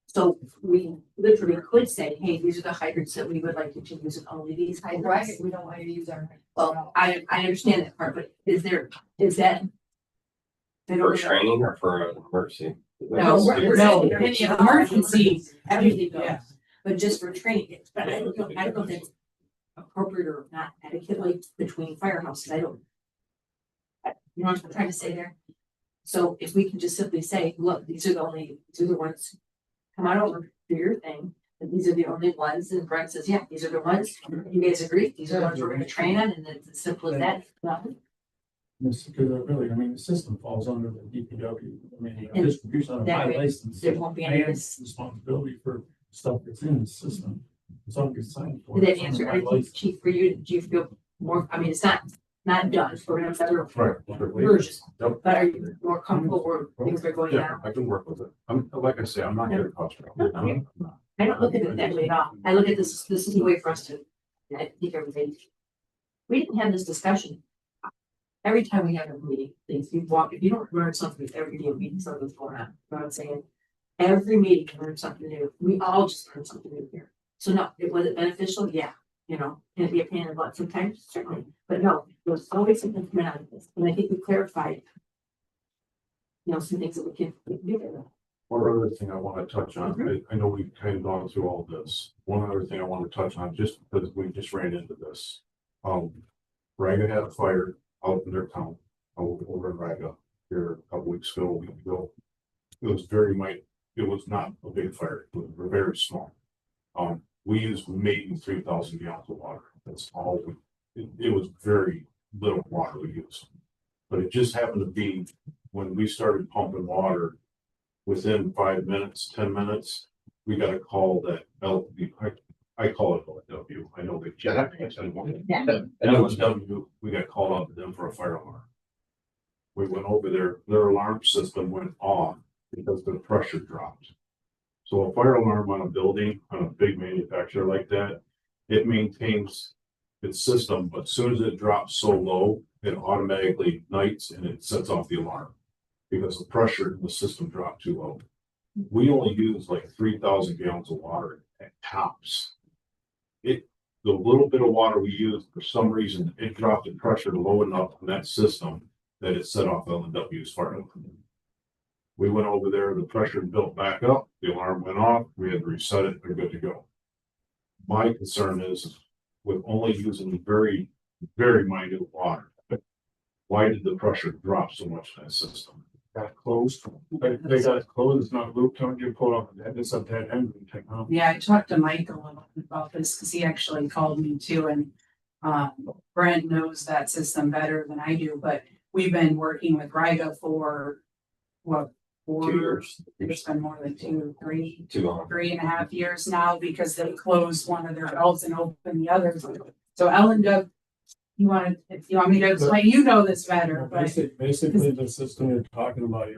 So we literally could say, hey, these are the hydrants that we would like you to use, and only these Right, hydrants. we don't want to use our. Well, I understand that part, but is that? I For don't know. training or for an emergency? No, we're No, saying it's any emergency, Everything goes, yeah. but just for training, but I don't know if that's appropriate or not adequately between firehouses, I don't. You know what I'm trying to say there? So if we can just simply say, look, these are the ones, come on over, do your thing, and these are the only ones, and Brent says, yeah, these are the ones, you guys agree, these are the ones we're gonna train on, and it's as simple as that. Nothing. This, because really, I mean, the system falls under the DPW, I mean, And distribution of that my way, license. there won't be any of And this. responsibility for stuff that's in the system. Something gets signed for. Did that it's under answer my anything, license. Chief, for you? Do you feel more, I mean, it's not done, we're gonna have another Right. version, Yep. but are you more comfortable where things are going Yeah, down? I can work with it. I'm, like I say, I'm not here to cause trouble. I don't look at it that way at all. I look at this is the way for us to, I think everything. We didn't have this discussion. Every time we have a meeting, things you walk, if you don't learn something, every day meeting, something's going on, you know what I'm saying? Every meeting can learn something new. We all just learn something new here. So no, was it beneficial? Yeah, you know, can it be a pain in the butt sometimes? Certainly, but no, there was always something coming out of this, and I think we clarified. You know, some things that we can do with it. One other thing I want to touch on, I know we've kind of gone through all this. One other thing I want to touch on, just because we just ran into this. Raga had a fire out in their town, over in Raga, here a couple weeks ago, a week ago. It was very minor, it was not a big fire, it was very small. We used maybe 3,000 gallons of water, that's all, it was very little water we used. But it just happened to be when we started pumping water, within 5 minutes, 10 minutes, we got a call that I call it LW. I know they. LW, we got called out to them for a fire alarm. We went over there, their alarm system went off because the pressure dropped. So a fire alarm on a building, on a big manufacturer like that, it maintains its system, but as soon as it drops so low, it automatically ignites and it sets off the alarm. Because the pressure in the system dropped too low. We only use like 3,000 gallons of water at tops. The little bit of water we used, for some reason, it dropped the pressure low enough in that system that it set off LW's fire alarm. We went over there, the pressure built back up, the alarm went off, we had to reset it, they're good to go. My concern is with only using very, very minute water, why did the pressure drop so much in that system? Got closed, they got it closed, it's not looped, don't you pull off, it's a dead end technology. Yeah, I talked to Mike a little bit about this because he actually called me too, and Brent knows that system better than I do, but we've been working with Riga for It's been more than 3 Too long. 3.5 years now because they closed one of their valves and opened the others. So Ellen, you want me to explain? You know this better, but Basically, the system you're talking about,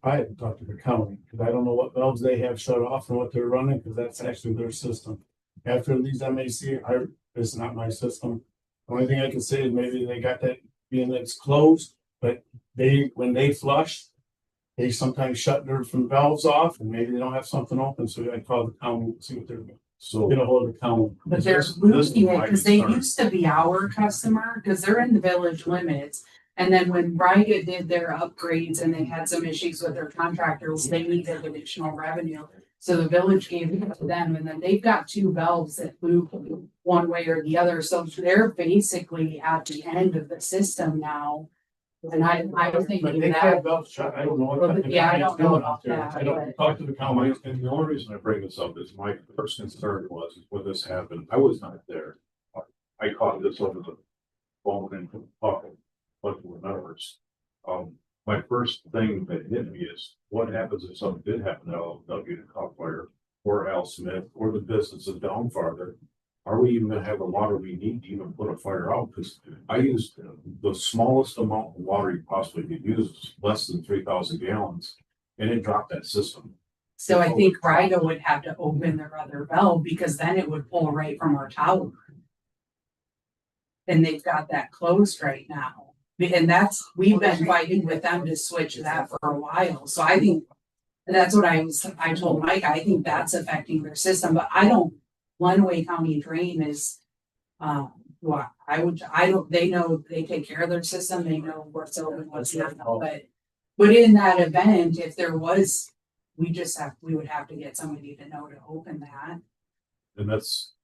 I haven't talked to the county, because I don't know what valves they have shut off and what they're running, because that's actually their system. After these MAC, it's not my system. The only thing I can say is maybe they got that being that it's closed, but when they flush, they sometimes shut their from valves off, and maybe they don't have something open, so I call the county and see what they're doing. So Get a hold of the county. but they're this losing is it my because they concern. used to be our customer because they're in the village limits. And then when Riga did their upgrades and they had some issues with their contractors, they needed additional revenue. So the village gave it to them, and then they've got 2 valves that move one way or the other. So they're basically at the end of the system now. And I was But thinking they that, have valves shut, I don't know what. Well, the yeah, I county's don't know doing about out there. that, I don't but- talk to the county. And the only reason I bring this up is my first concern was when this happened, I was not there. I caught this over the phone and talking, but with numbers. My first thing that hit me is what happens if something did happen to LW to Copwire or Al Smith or the businesses down farther? Are we even gonna have the water we need to even put a fire out? Because I used the smallest amount of water you possibly could use, less than 3,000 gallons, and it dropped that system. so I think Riga would have to open their other valve because then it would pull right from our tower. And they've got that closed right now. And we've been fighting with them to switch that for a while. So I think that's what I told Mike, I think that's affecting their system, but one-way county drain is, they know, they take care of their system, they know what's open, what's not, but in that event, if there was, we would have to get somebody to know to open that. And that's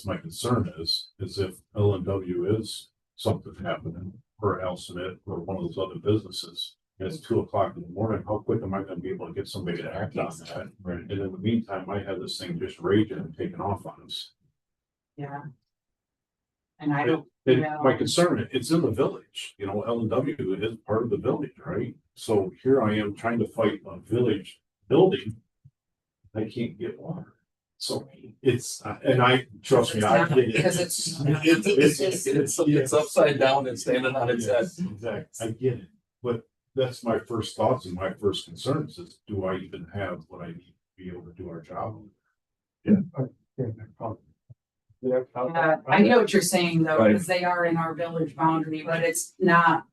my concern is if LNW is something happening for Al Smith or one of those other businesses, and it's 2 o'clock in the morning, how quick am I gonna be able to get somebody to act on that? Right. And in the meantime, I had this thing just raging and taking off on us. Yeah. And I don't, And Yeah. my concern, it's in the village, LNW is part of the village, right? So here I am trying to fight a village building. I can't get water. So it's, and I, trust me, I get it. because it's. It's upside down and standing on its head. Exactly, I get it, but that's my first thoughts and my first concerns is, do I even have what I need to be able to do our job? Yeah, I know what you're saying though, Right. because they are in our village boundary, but it's not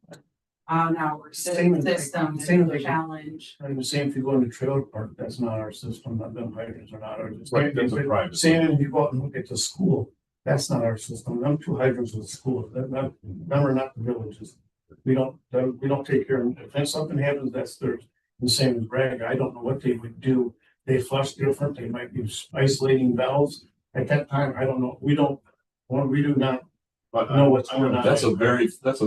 on our Same as- system, same it's a as- challenge. I'm the same if you go in the trailer park, that's not our system, not them hydrants are not ours. Right, that's a private. Same if you go out and look at the school, that's not our system, them 2 hydrants with the school, them are not the villages. We don't take care of, if something happens, that's theirs. The same as Bragg, I don't know what they would do, they flush different, they might be isolating valves. At that time, I don't know, we do not But know what's going on. That's a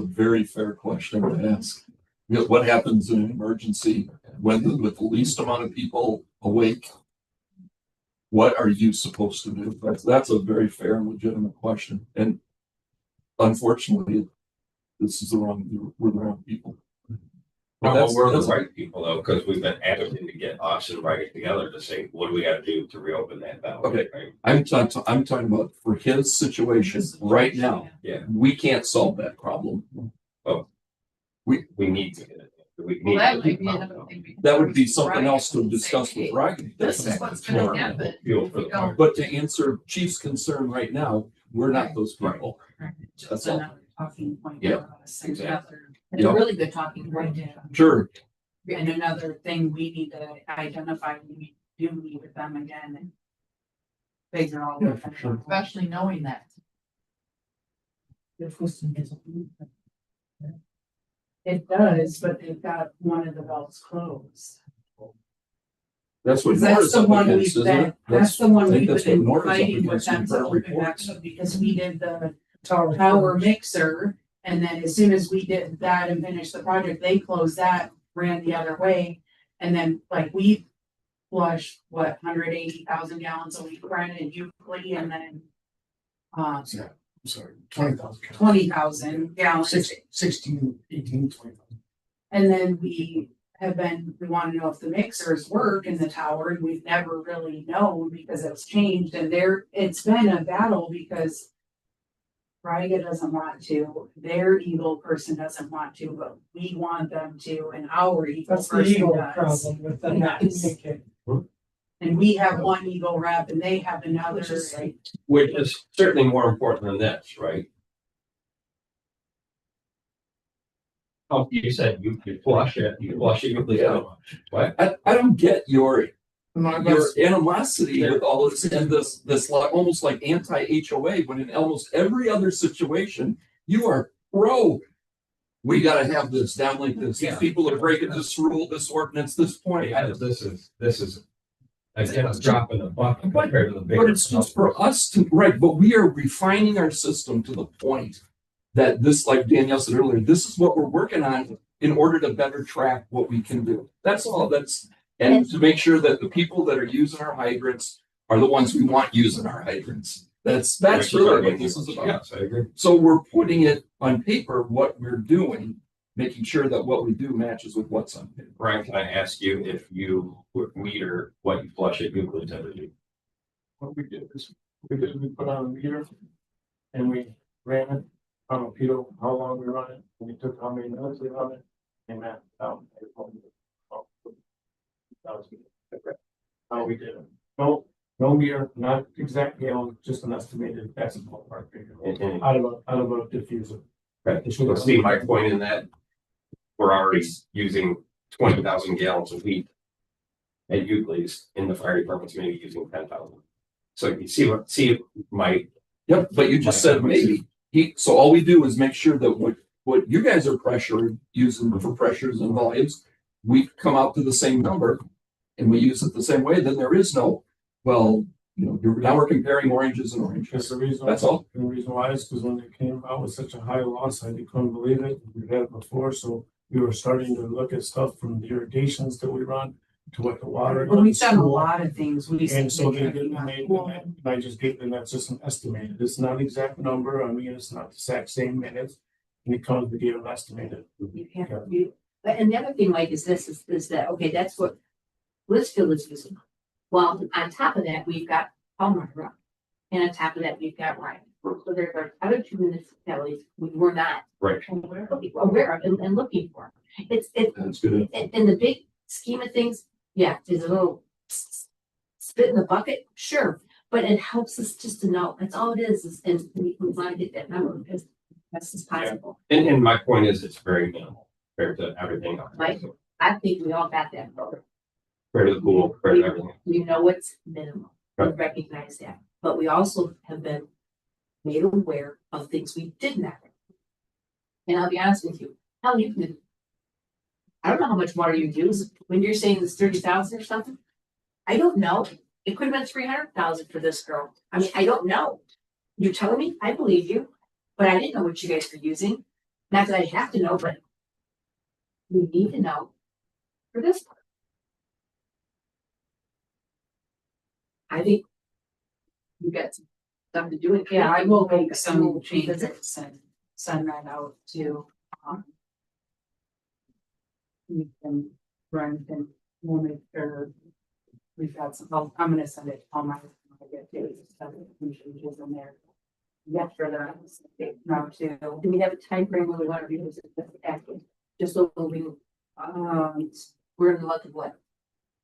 very fair question to ask. Because what happens in an emergency with the least amount of people awake? What are you supposed to do? That's a very fair and legitimate question. And unfortunately, we're the wrong people. But Well, we're the that's- right people though, because we've been advocating to get us and Riga together to say, what do we gotta do to reopen that valve? Okay. Right? I'm talking about for his situation right now. Yeah. We can't solve that problem. We need to get it. We Well, need that to might be get another thing. we can That would be approach something Ryan else to and say, discuss "Hey, with Ryan. This is what's gonna happen. Fuel if for we the don't fire. But to answer Chief's concern right now, we're not those people. Just That's all. another talking point Yeah, for us, exactly. It's a really good talking point. Yeah. Sure. And another thing we need to identify, we do meet with them again and figure out. Yeah, for sure. Especially knowing that. It does, but they've got one of the valves closed. That's what That's Nora's the up one we've against, isn't been, it? that's the one I think we've that's what been Nora's up fighting with against them in to her open back reports. up because we did the tower mixer. And then as soon as we did that and finished the project, they closed that, ran the other way. And then like we flushed, 180,000 gallons a week, Brent and Euclid, and then I'm sorry, 20,000. 20,000 gallons. 16, 18, 20,000. And then we have been, we want to know if the mixers work in the tower, and we've never really known because it's changed, and it's been a battle because Riga doesn't want to, their Eagle person doesn't want to, but we want them to, and our Eagle That's the person Eagle does. problem with them not Yes. communicating. And we have one Eagle rep and they have another. Which is and- Which is certainly more important than this, right? Oh, you said you flush it, you please Yeah. how much? What? I don't get your No, your that's- animosity with all this and this like almost like anti-HOA when in almost every other situation you are pro. We gotta have this down like this. These Yeah. people are breaking this rule, this ordinance, this point. This is again, a drop in the bucket compared to the big. But it's just for us to, right, but we are refining our system to the point that this, like Danielle said earlier, this is what we're working on in order to better track what we can do. That's all, and to make sure that the people that are using our hydrants are the ones we want using our hydrants. That's really what this is about. Yes, I agree. So we're putting it on paper, what we're doing, making sure that what we do matches with what's on paper. Brian, can I ask you if you would meter what you flush at Euclid's every week? What we did is, we put on a meter and we ran it on a Peter, how long we run it, and we took how many minutes we run it, and that, how we did it. No meter, not exact gallon, just an estimated decimal part figure. And- Out of a diffuser. Right, so see my point in that, we're already using 20,000 gallons a week at Euclid's, in the fire department's maybe using 10,000. So you see my, Yep, but you just said maybe. So all we do is make sure that what you guys are using for pressures and volumes, we come out to the same number and we use it the same way, then there is no, well, now we're comparing oranges and oranges. That's the reason. That's all. The reason why is because when they came out with such a high loss, I couldn't believe it. We've had it before, so we were starting to look at stuff from the irrigations that we run to what the water. Well, we've done a lot of things. And so they did, and I just gave them, that's just an estimated. It's not an exact number. I mean, it's not the exact same minutes. And it comes, we gave an estimated. You can't, and the other thing, Mike, is this, is that, okay, that's what Blissfield is using. Well, on top of that, we've got Palmyra. And on top of that, we've got Ryan. So there are other two municipalities we were not right, aware of and looking for. It's, That's good. in the big scheme of things, yeah, there's a little spit in the bucket, sure. But it helps us just to know, that's all it is and we want to get that number as best as possible. and my point is, it's very minimal compared to everything else. Right. I think we all got that number. Compared to the pool, compared to everything. We know it's minimal. We Right. recognize that. But we also have been made aware of things we did not. And I'll be honest with you, how you can. I don't know how much water you use when you're saying it's 30,000 or something. I don't know. It could have been 300,000 for this girl. I mean, I don't know. You're telling me, I believe you, but I didn't know what you guys were using. Not that I have to know, but we need to know for this part. I think you got some stuff to do. Yeah, I will make some We'll changes visit. and send that out to, we can run and we'll make sure we've got some, I'm gonna send it to all my, I get to, some changes in there. Yeah, for the, now too. Do we have a time frame when we want to revisit this active? Just so we, we're in the month of what?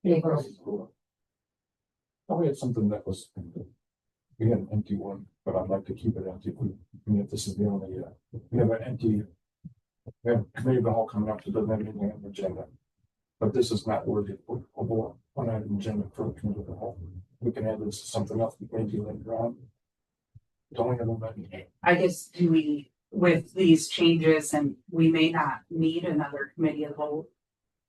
April. We had something that was, we had an empty one, but I'd like to keep it empty. If this is the only, we have an empty. We have committee of the whole coming up to the anything on the agenda. But this is not worthy of one item agenda for a committee of the whole. We can add this to something else we may do later on. Don't we have a I guess do we, with these changes, and we may not need another committee of the whole.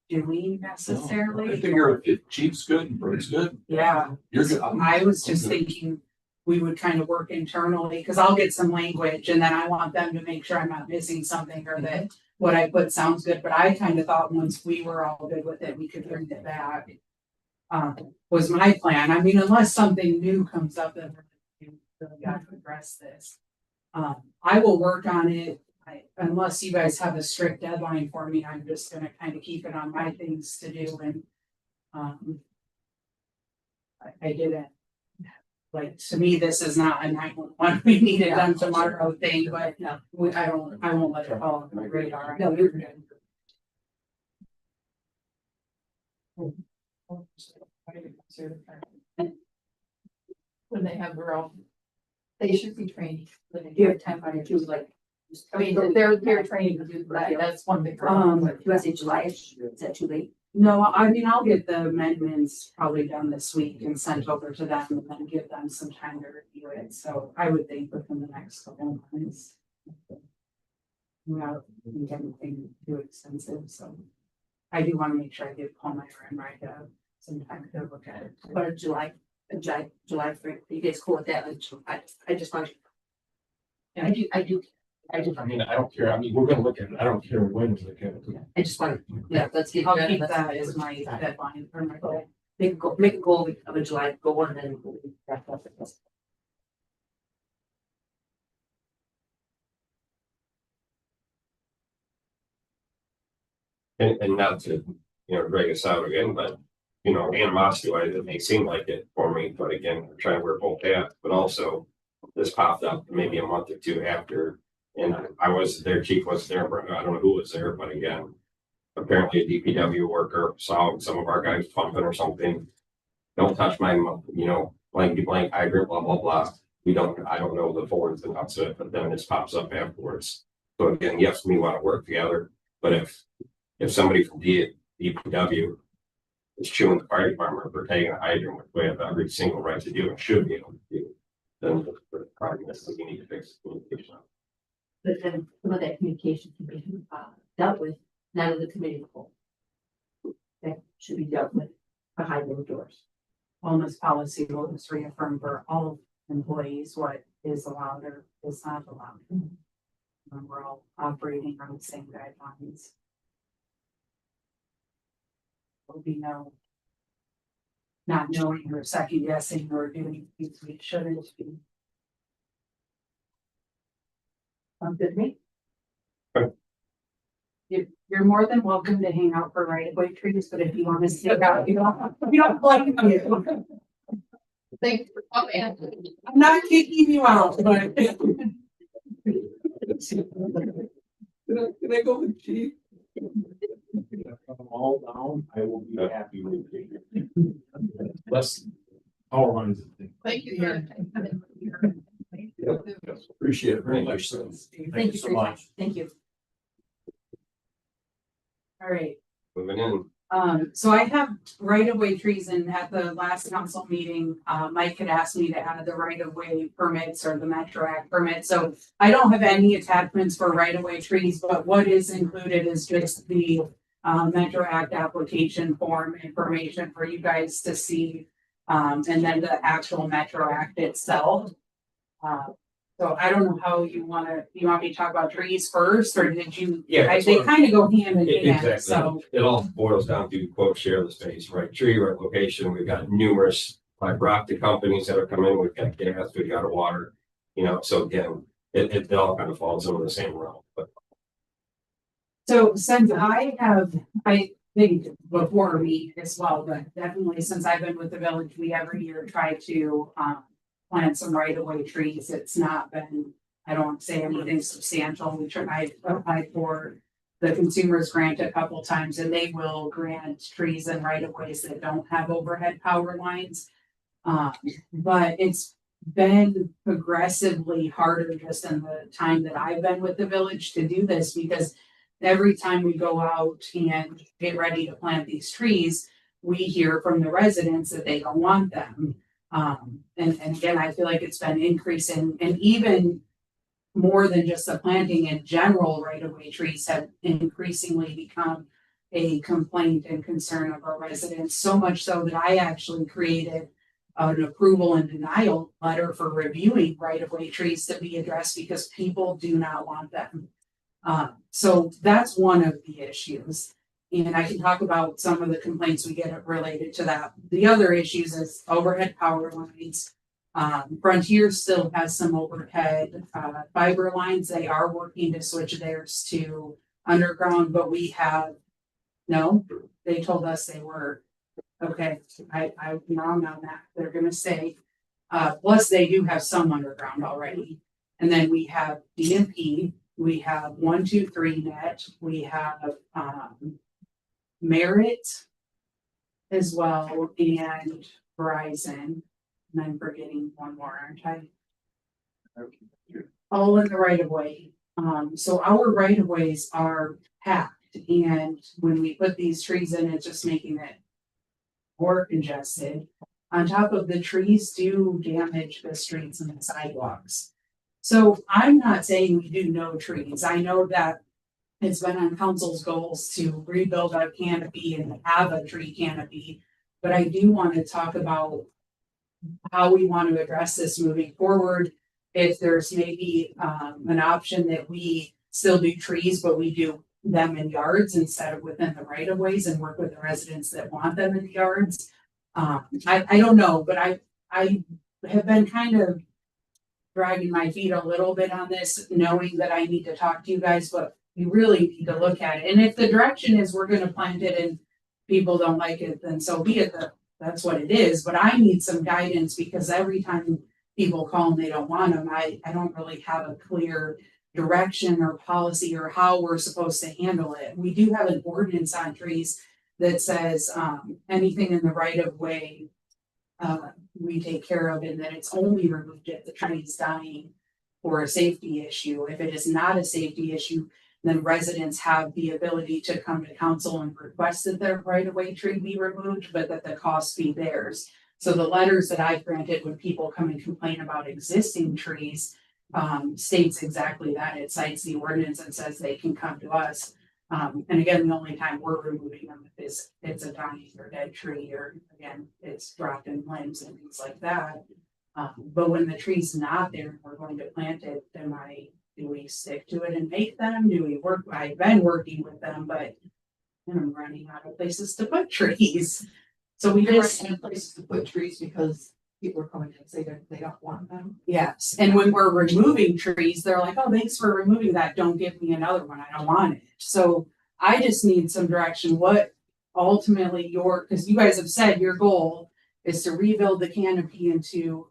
Do we necessarily? I figure if Chief's good and Bird's good, Yeah, you're good. I was just thinking we would kind of work internally, because I'll get some language and then I want them to make sure I'm not missing something or that what I put sounds good, but I kind of thought once we were all good with it, we could bring it back. Was my plan. I mean, unless something new comes up that we really got to address this. I will work on it. unless you guys have a strict deadline for me, I'm just gonna kind of keep it on my things to do and, I didn't. Like, to me, this is not a 911, we need it done tomorrow thing, but I won't let it fall on my radar. No, you're good. When they have their own, they should be trained. Do you have time on it too, like? I mean, they're trained to do that, that's one big problem. Do you want to say July-ish? Is that too late? No, I mean, I'll get the amendments probably done this week and sent over to them and then give them some time to review it, so I would think within the next couple of months. Without anything too extensive, so. I do wanna make sure I give Paul Meyer and Rita some time to look at it. Or July 3rd, you guys cool with that? I just want. Yeah, I do. I mean, I don't care. I mean, we're gonna look at it. I don't care when we look at it. I just want, Yeah, let's get. I'll keep that as my deadline for my goal. make a goal of a July goal and then we'll wrap up with this. And not to, drag us out again, but, animosity wise, it may seem like it for me, but again, we're trying to work both paths, but also this popped up maybe a month or two after, and I was, their chief was there, but I don't know who was there, but again, apparently a DPW worker saw some of our guys pumping or something. Don't touch my, blankety blank hydrant, blah, blah, blah. I don't know the full ins and outs of it, but then this pops up afterwards. So again, yes, we want to work together, but if somebody from DPW is chewing the fire department for taking a hydrant, which we have every single right to do and should be able to do, then the problem is that we need to fix the communication. But then some of that communication can be dealt with, not in the committee of the whole. That should be dealt with behind those doors. Wellness policy will just reaffirm for all employees what is allowed or is not allowed. And we're all operating on the same guidelines. There'll be no not knowing or second guessing or doing things we shouldn't be. Sounds good to me. You're more than welcome to hang out for right-of-way trees, but if you want to stick out, you don't blame you. Thanks for coming. I'm not kicking you out, but. Can I go with chief? All down, I will be happy with it. Less power lines and things. Thank you. Appreciate it very much. So. Thank you so much. Thank you. All right. Moving in. So I have right-of-way trees, and at the last council meeting, Mike had asked me to add the right-of-way permits or the Metro Act permit. So I don't have any attachments for right-of-way trees, but what is included is just the Metro Act application form information for you guys to see, and then the actual Metro Act itself. So I don't know how you want me to talk about trees first, or did you? Yeah, They kind of go hand in hand, Exactly. so. It all boils down to quote, share the space, right tree, right location. We've got numerous fiber optic companies that are coming. We've got gas, we've got water, so again, it all kind of falls under the same realm, but. So since I think before me as well, but definitely since I've been with the village, we every year try to, plant some right-of-way trees. It's not been, I don't want to say anything substantial. I applied for the consumers grant a couple times, and they will grant trees and right-of-ways that don't have overhead power lines. But it's been progressively harder just in the time that I've been with the village to do this, because every time we go out and get ready to plant these trees, we hear from the residents that they don't want them. And again, I feel like it's been increasing, and even more than just the planting in general, right-of-way trees have increasingly become a complaint and concern of our residents, so much so that I actually created an approval and denial letter for reviewing right-of-way trees to be addressed because people do not want them. So that's one of the issues. And I can talk about some of the complaints we get related to that. The other issues is overhead power lines. Frontier still has some overhead, fiber lines. They are working to switch theirs to underground, but we have, no, they told us they were. Okay, I'm wrong on that. They're gonna say, plus they do have some underground already. And then we have DMP, we have 123 net, we have, Merit as well, and Verizon. And I'm forgetting one more, aren't I? All in the right of way. So our right of ways are packed, and when we put these trees in, it's just making it more congested. On top of the trees do damage the streets and the sidewalks. So I'm not saying we do no trees. I know that it's been on council's goals to rebuild our canopy and have a tree canopy. But I do want to talk about how we want to address this moving forward. If there's maybe an option that we still do trees, but we do them in yards instead of within the right of ways and work with the residents that want them in the yards. I don't know, but I have been kind of dragging my feet a little bit on this, knowing that I need to talk to you guys, but you really need to look at it. And if the direction is we're gonna plant it and people don't like it, then so be it. That's what it is. But I need some guidance because every time people call and they don't want them, I don't really have a clear direction or policy or how we're supposed to handle it. We do have an ordinance on trees that says anything in the right of way we take care of, and that it's only removed if the tree is dying or a safety issue. If it is not a safety issue, then residents have the ability to come to council and request that their right of way tree be removed, but that the cost be theirs. So the letters that I've granted when people come and complain about existing trees states exactly that. It cites the ordinance and says they can come to us. And again, the only time we're removing them is it's a dying or dead tree, or again, it's dropped in limbs and things like that. But when the tree's not there and we're going to plant it, do we stick to it and make them? Do we work? I've been working with them, but I'm running out of places to put trees. So we just need places to put trees because people are coming and say they don't want them. yes. And when we're removing trees, they're like, oh, thanks for removing that. Don't give me another one. I don't want it. So I just need some direction. What ultimately because you guys have said your goal is to rebuild the canopy and to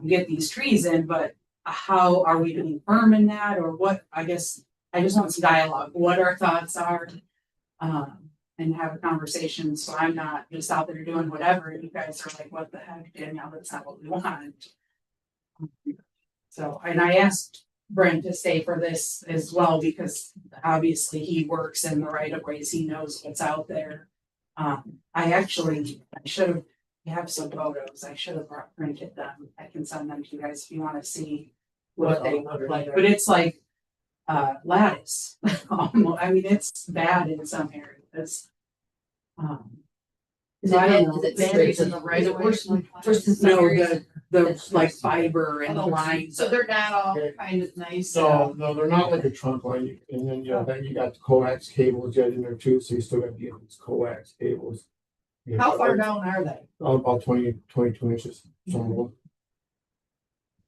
get these trees in, but how are we being firm in that, or what? I guess I just want some dialogue, what our thoughts are, and have a conversation. So I'm not just out there doing whatever. And you guys are like, what the heck, Danielle, that's not what we want. So, and I asked Brent to stay for this as well, because obviously he works in the right of ways. He knows what's out there. I should have some photos. I should have printed them. I can send them to you guys if you want to see what they look like. But it's like lattice. I mean, it's bad in some areas. Is So I don't it know. varies in the right of way? The like fiber and the lines. So they're not all kind of nice. No, they're not like a trunk line, and then, then you got the coax cables yet in there too, so you still got to use coax cables. How far down are they? About 22 inches, some of them.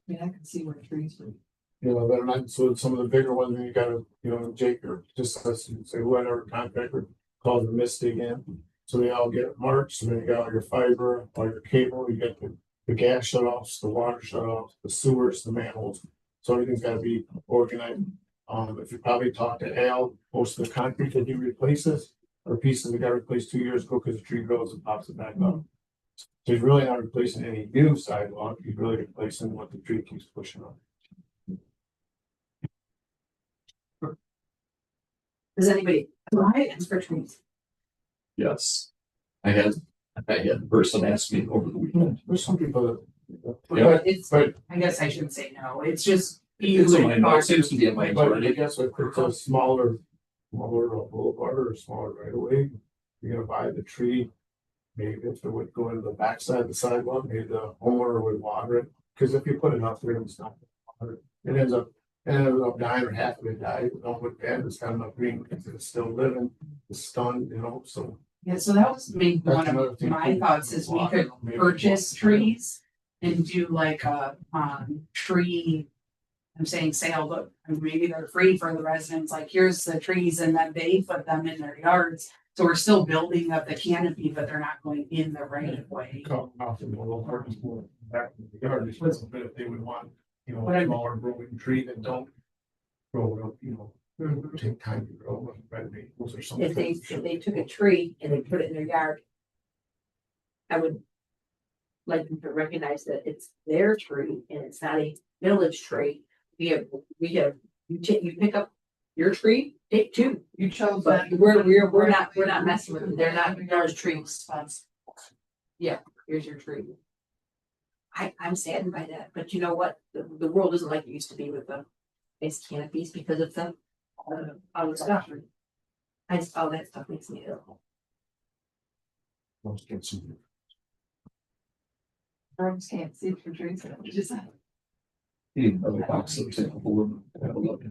I mean, I can see where the trees were. They're not, so some of the bigger ones, you gotta, Jake, or just let's say whoever contractor calls the Mystic in. So they all get marked, so then you got all your fiber, all your cable, you got the gas shutoffs, the water shutoffs, the sewers, the manholes. So everything's gotta be organized. If you probably talk to Al, most of the concrete that he replaces are pieces that got replaced 2 years ago because the tree grows and pops it back up. So he's really not replacing any new sidewalk, he's really replacing what the tree keeps pushing on. Does anybody ask for trees? Yes. I had a person ask me over the weekend. There's some people Yeah. but I guess I shouldn't say no. It's just It's a you minority, it and seems to be a But I minority. guess if it's a smaller boulevard or a smaller right away, you're gonna buy the tree. Maybe if it would go into the backside of the sidewalk, maybe the homeowner would water it, because if you put enough there, it's not gonna water it. It ends up dying, or half of it died. It don't look bad, it's got enough green because it's still living, it's stunned, so. Yeah, so that was maybe That's one another of thing my too. thoughts is we could Maybe purchase water. trees and do like a, tree. I'm saying sale, but maybe they're free for the residents, like here's the trees and then they put them in their yards. So we're still building up the canopy, but they're not going in the right of way. Come off in the little parking lot back in the yard, but if they would want, you know, What I- a smaller growing tree that don't grow up, you know, take time to grow, like red maples or something. If they took a tree and they put it in their yard, I would like them to recognize that it's their tree and it's not a village tree. We have, you pick up your tree, take two, You chose but that. we're not messing with them. They're not village trees. Yeah, here's your tree. I'm saddened by that, but you know what? The world isn't like it used to be with the base canopies because of the other stuff. All that stuff makes me ill. Most kids see Birds can't see for trees. Just Other boxes, have a look.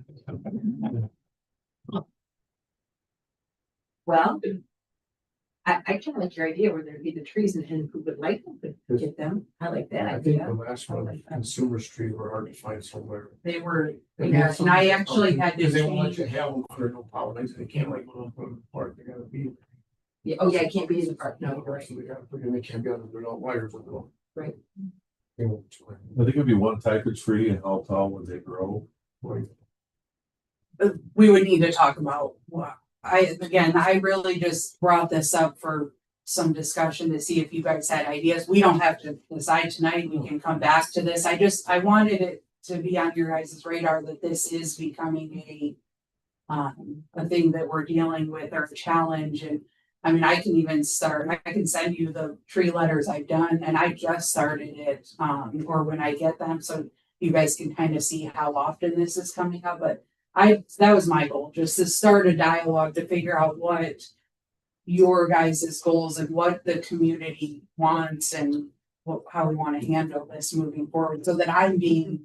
Well, I kind of like your idea where there'd be the trees and who would like them could get them. I like that I think the idea. last one, Consumer Street, were hard to find somewhere. They were, yeah, and I actually had to Because they won't let change. you have them under no pollination, they can't like, put them in the park, they gotta be. Yeah, oh yeah, it can't be in the park. No, you're right. So they gotta put in, they can't be under their own wires with them. Right. They won't. I think it'd be one type of tree and how tall would they grow? Like, We would need to talk about what, I really just brought this up for some discussion to see if you guys had ideas. We don't have to decide tonight. We can come back to this. I wanted it to be on your guys' radar that this is becoming a thing that we're dealing with or a challenge. And I mean, I can even start, I can send you the tree letters I've done and I just started it, or when I get them, so you guys can kind of see how often this is coming up, but that was my goal, just to start a dialogue to figure out what your guys' goals and what the community wants and how we want to handle this moving forward, so that I'm being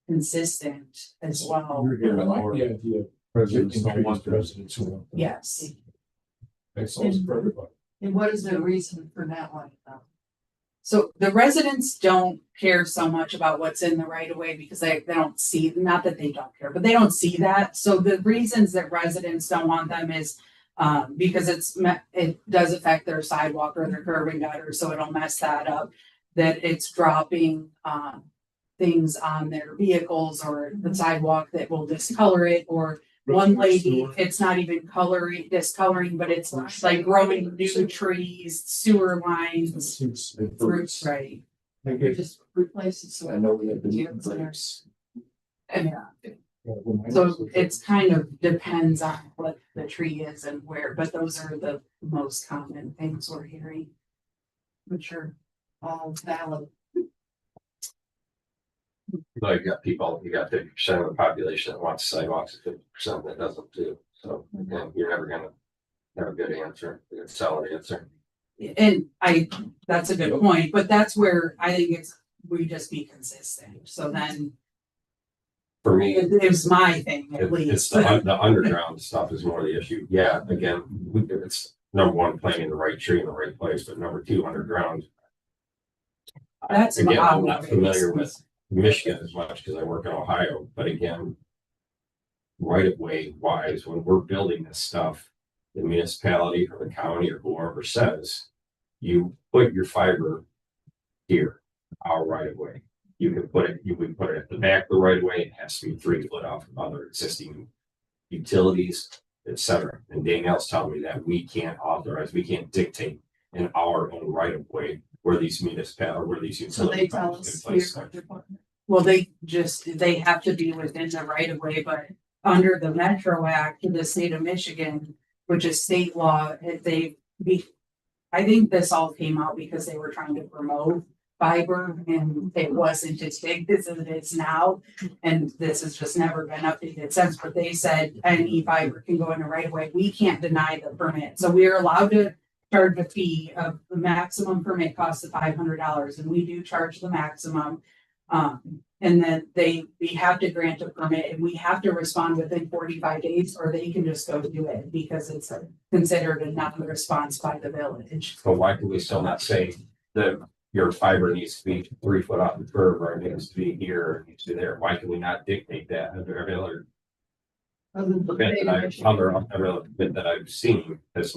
consistent as well. You're hearing I like more the idea of residents getting don't want trees, residents who want them. Yes. Makes sense for everybody. And what is the reason for not wanting them? So the residents don't care so much about what's in the right of way because they don't see, not that they don't care, but they don't see that. So the reasons that residents don't want them is because it does affect their sidewalk or their curb and gutter, so it'll mess that up. That it's dropping things on their vehicles or the sidewalk that will discolor it, or one lady, it's not even discoloring, but it's like growing new trees, sewer lines, fruits, right? Just replace it so. I know we have been. Kids there's- And so it's kind of depends on what the tree is and where, but those are the most common things we're hearing. Which are all valid. Like you got 50% of the population that wants sidewalks, and 50% that doesn't too. So again, you're never gonna have a good answer, a good solid answer. And that's a good point, but that's where I think we just be consistent. So then For me, it's my thing at it's least. the underground stuff is more the issue. Yeah, again, it's number one, planting the right tree in the right place, but number two, underground. That's Again, my I'm not familiar with Michigan as much because I work in Ohio, but again, right of way wise, when we're building this stuff, the municipality or the county or whoever says, you put your fiber here, our right of way. You can put it at the back of the right of way. It has to be 3 foot off of other existing utilities, etc. And Danielle's telling me that we can't dictate in our own right of way where these municipalities, where these So they utilities. tell us here what they're putting. Well, they have to be within the right of way, but under the Metro Act in the state of Michigan, which is state law, I think this all came out because they were trying to promote fiber and it wasn't as big as it is now. And this has just never been updated since, but they said any fiber can go in the right of way. We can't deny the permit. So we are allowed to charge a fee of the maximum permit cost of $500, and we do charge the maximum. And then we have to grant a permit and we have to respond within 45 days, or they can just go do it because it's considered a non-response by the village. So why can we still not say that your fiber needs to be 3 foot off the curb, or it needs to be here, it needs to be there. Why can we not dictate that under every other permit that I've seen? Has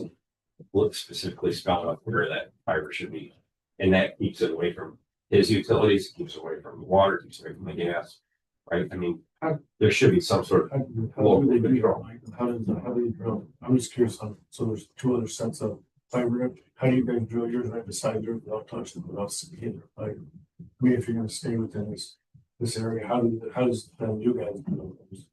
looked specifically spelled out where that fiber should be. And that keeps it away from his utilities, keeps it away from the water, keeps it away from the gas, right? I mean, there should be some sort of How do they drill? How do you drill? I'm just curious. So there's 2 other sets of fiber. How do you guys drill yours right beside yours without touching, without hitting the fiber? I mean, if you're gonna stay within this area, how does then you guys drill those?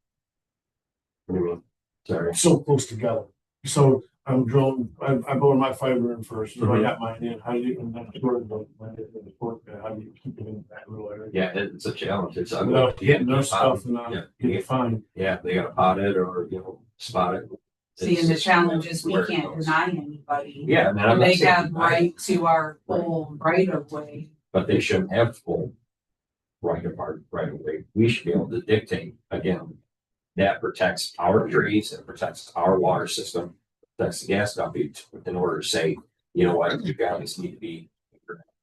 what do you mean? Sorry. So close together? So I'm drilling, I bore my fiber in first, so I got mine in. How do you, and then sort of how do you keep it in that little area? Yeah, it's a challenge. It's Without hitting their stuff and Yeah. get fined. Yeah, they gotta pot it or, spot it. See, and the challenge is we where it can't goes. deny anybody. Yeah, and I'm not They saying have deny it, right to our full right of way. but they shouldn't have full right of way. We should be able to dictate, again, that protects our trees, it protects our water system, protects the gas company in order to say, you know what, you guys need to be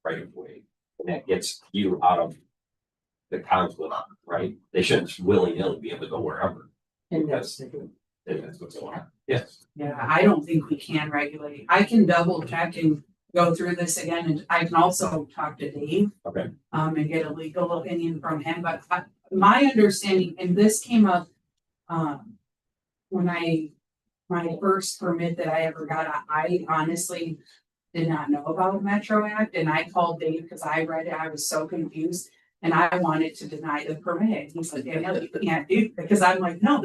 right of way. And that gets you out of the conflict, right? They shouldn't just willy-nilly be able to go wherever. And That's what's going on. Yes. yeah, I don't think we can regulate. I can double check and go through this again, and I can also talk to Dave. Okay. And get a legal opinion from him, but my understanding, and this came up, when my first permit that I ever got, I honestly did not know about Metro Act, and I called Dave because I read it, I was so confused. And I wanted to deny the permit. He's like, Danielle, you can't do it, because I'm like, no,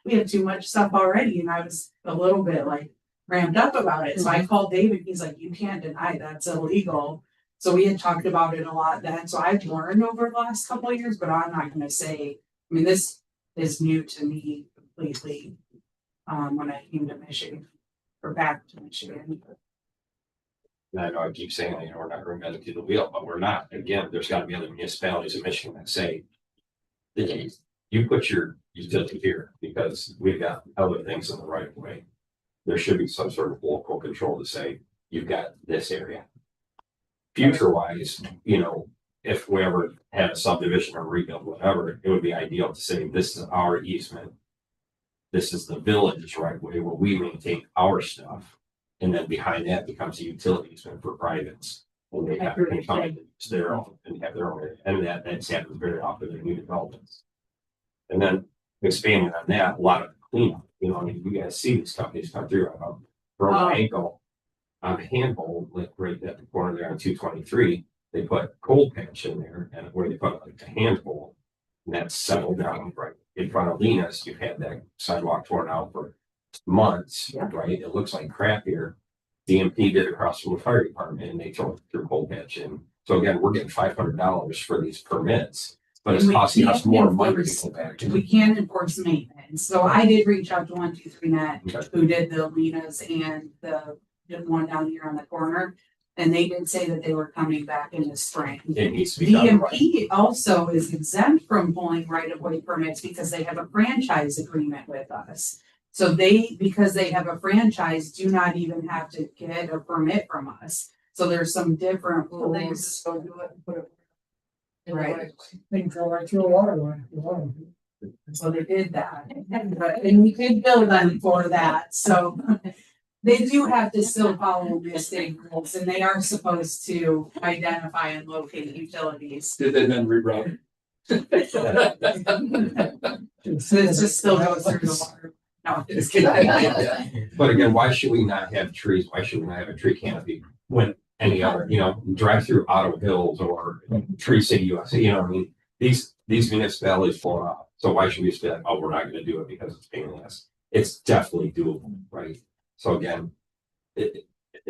we have too much stuff already. And I was a little bit like ramped up about it. So I called David, he's like, you can't deny that's illegal. So we had talked about it a lot then. So I've learned over the last couple of years, but I'm not gonna say, I mean, this is new to me completely. When I came to Michigan or back to Michigan. And I know I keep saying, we're not reinventing the wheel, but we're not. Again, there's gotta be other municipalities in Michigan that say, you put your utility here because we've got other things in the right of way. There should be some sort of local control to say, you've got this area. Future wise, if we ever had a subdivision or rebuild, whatever, it would be ideal to say, this is our easement. This is the village right of way where we maintain our stuff. And then behind that becomes a utility easement for privates. And they have to use their own and have their own, and that happens very often in new developments. And then expanding on that, a lot of cleanup, you guys see these companies come through. I broke my ankle on a handhold, like right at the corner there on 223. They put cold patch in there, and where they put like a handhold, and that's settled down right in front of Lena's. You've had that sidewalk torn out for months, right? It looks like crap here. DMP did across from the fire department, and they threw cold patch in. So again, we're getting $500 for these permits, but it's costing us more money to go back to. We can't enforce maintenance. So I did reach out to 123net, who did the Lena's and the one down here on the corner. And they did say that they were coming back in the spring. It needs to be done right. DMP also is exempt from pulling right-of-way permits because they have a franchise agreement with us. So because they have a franchise, do not even have to get a permit from us. So there's some different So they rules. just go do it and put it. in the Right. They can go right through a water line if you want. So they did that, and we could bill them for that, so. They do have to still follow the state rules, and they are supposed to identify and locate utilities. Did they then reroute? So it just still goes through the water. No, just kidding. But again, why should we not have trees? Why should we not have a tree canopy when any other, drive through Ottawa Hills or Tree City, USA, what I mean? These municipalities fall off. So why should we just be like, oh, we're not gonna do it because it's painless? It's definitely doable, right? So again, it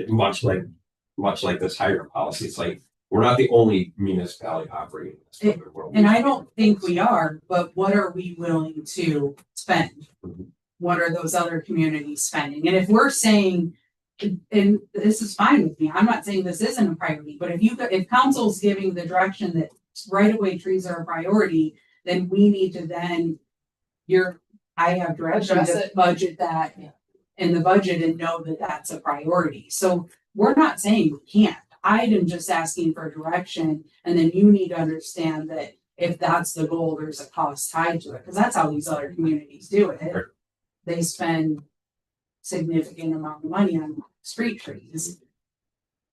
much like this hydrant policy, it's like, we're not the only municipality operating this. And I don't think we are, but what are we willing to spend? What are those other communities spending? And if we're saying, and this is fine with me, I'm not saying this isn't a priority, but if council's giving the direction that right-of-way trees are a priority, then we need to I have direction to budget that in the budget and know that that's a priority. So we're not saying we can't. I am just asking for direction, and then you need to understand that if that's the goal, there's a cost tied to it, because that's how these other communities do it. Right. They spend significant amount of money on street trees.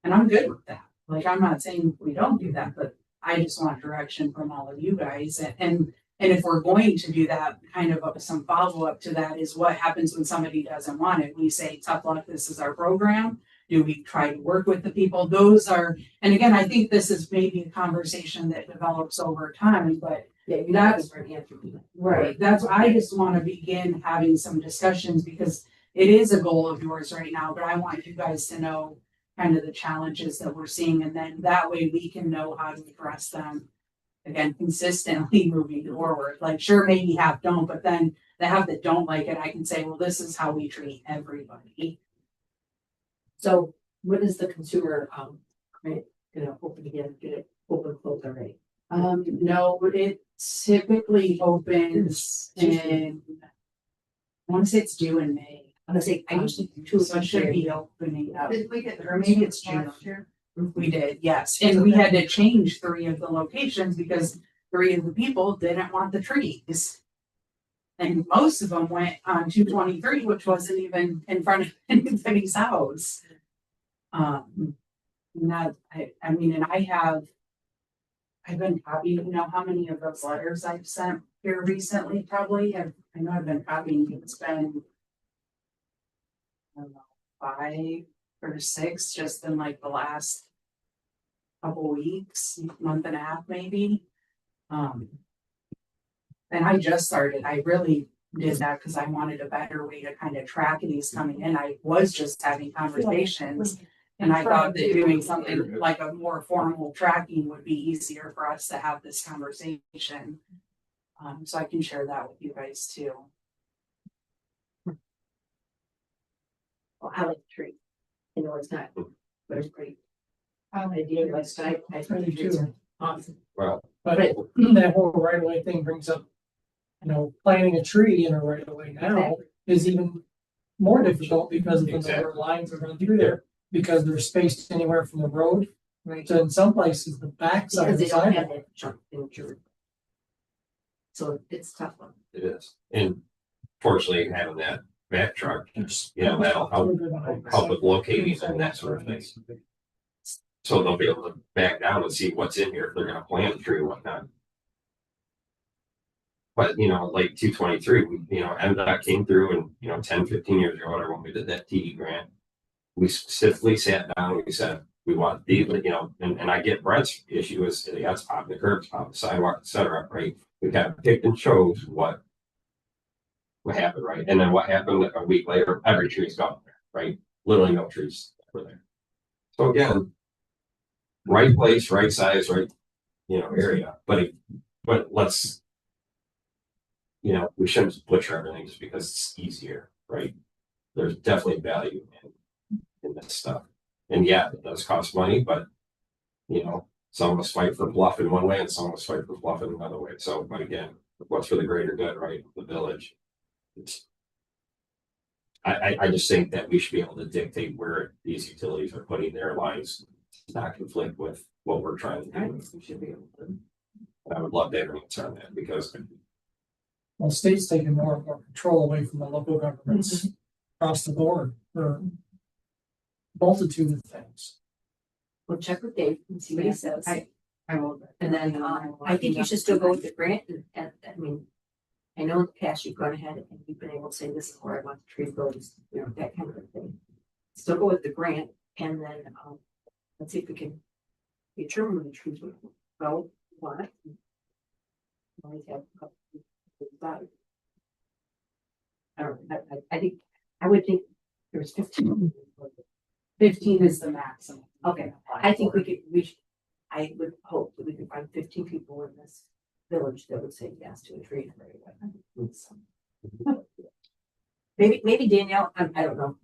And I'm good with that. Like, I'm not saying we don't do that, but I just want direction from all of you guys. And if we're going to do that, kind of some follow-up to that is what happens when somebody doesn't want it. We say, tough luck, this is our program. Do we try to work with the people? Those are, and again, I think this is maybe a conversation that develops over time, but Yeah, that's for an answer. right. That's, I just want to begin having some discussions because it is a goal of yours right now, but I want you guys to know kind of the challenges that we're seeing, and then that way we can know how to address them. Again, consistently moving forward. Like, sure, maybe half don't, but then the half that don't like it, I can say, well, this is how we treat everybody. So when is the consumer, right, gonna open again, get it open, close already? No, it typically opens in, I want to say it's due in May. I'm gonna say, I usually do two. So it should be opening up. Did we get, Or maybe it's June. last year? We did, yes. And we had to change 3 of the locations because 3 of the people didn't want the trees. And most of them went on 223, which wasn't even in front of anybody's house. And that, I mean, and I've been copying, you know, how many of those letters I've sent here recently, probably. I know I've been copying, it's been, I don't know, 5 or 6, just in like the last couple weeks, month and a half maybe. And I just started, I really did that because I wanted a better way to kind of track these coming in. I was just having conversations. And I thought that doing something like a more formal tracking would be easier for us to have this conversation. So I can share that with you guys too. Well, I like the tree. I know it's not, but it's great. I I do like sky. I think the trees are awesome. Well, But that whole right of way thing brings up, you know, planting a tree in a right of way now is even more difficult because of the number of lines that run through there. Because they're spaced anywhere from the road, Right. to in some places, the backside Because of the they don't have sidewalk. that jump in June. So it's a tough one. it is. And fortunately, having that back truck, you know, that'll help with locating and that sort of thing. So they'll be able to back down and see what's in here if they're gonna plant a tree or whatnot. But, you know, like 223, you know, MDOT came through and, you know, 10, 15 years ago, whatever, when we did that TD grant, we specifically sat down, we said, we want these, you know, and I get Brent's issue is, yeah, it's popping the curbs, popping the sidewalk, et cetera, right? We kind of picked and chose what happened, right? And then what happened a week later, every tree's gone there, right? Literally no trees were there. So again, right place, right size, right, you know, area, but let's, you know, we shouldn't butcher everything just because it's easier, right? There's definitely value in this stuff. And yeah, it does cost money, but you know, some of us fight for bluff in one way and some of us fight for bluff in another way. So, but again, what's for the greater good, right? The village. I just think that we should be able to dictate where these utilities are putting their lines to not conflict with what we're trying to do. We should be able to. And I would love to have an answer on that because Well, state's taking more and more control away from the local governments across the board for multitude of things. We'll check with Dave and see what he says. I will. And then, I think you should still go with the grant and, I mean, I know in the past you've gone ahead and you've been able to say this is where I want the tree goes, you know, that kind of a thing. Still go with the grant and then, let's see if we can determine when the trees will go, what. Always have a couple of about it. I don't know, I think, I would think there was 15. 15 is the maximum. Okay, I think I would hope that we could find 15 people in this village that would say yes to a tree. Maybe Danielle, I don't know.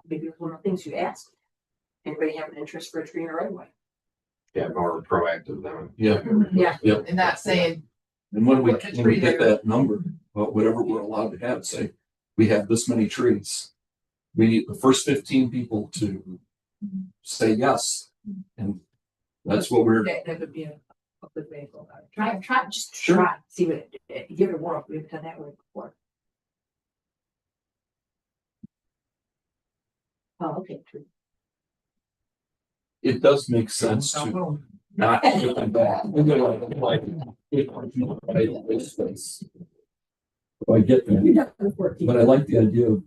Maybe it's one of the things you asked. Anybody have an interest for a tree in a right away? yeah, more proactive than Yeah. Yeah. And not saying, And when we Put the get tree there. that number, whatever we're allowed to have, say, we have this many trees. We need the first 15 people to say yes, And that's what we're, That would be a good way to go about it. Just Sure. try, see what, give it a whirl. We've done that way before. Oh, okay, true. it does make sense to not put them back. I get that, but I like the idea of,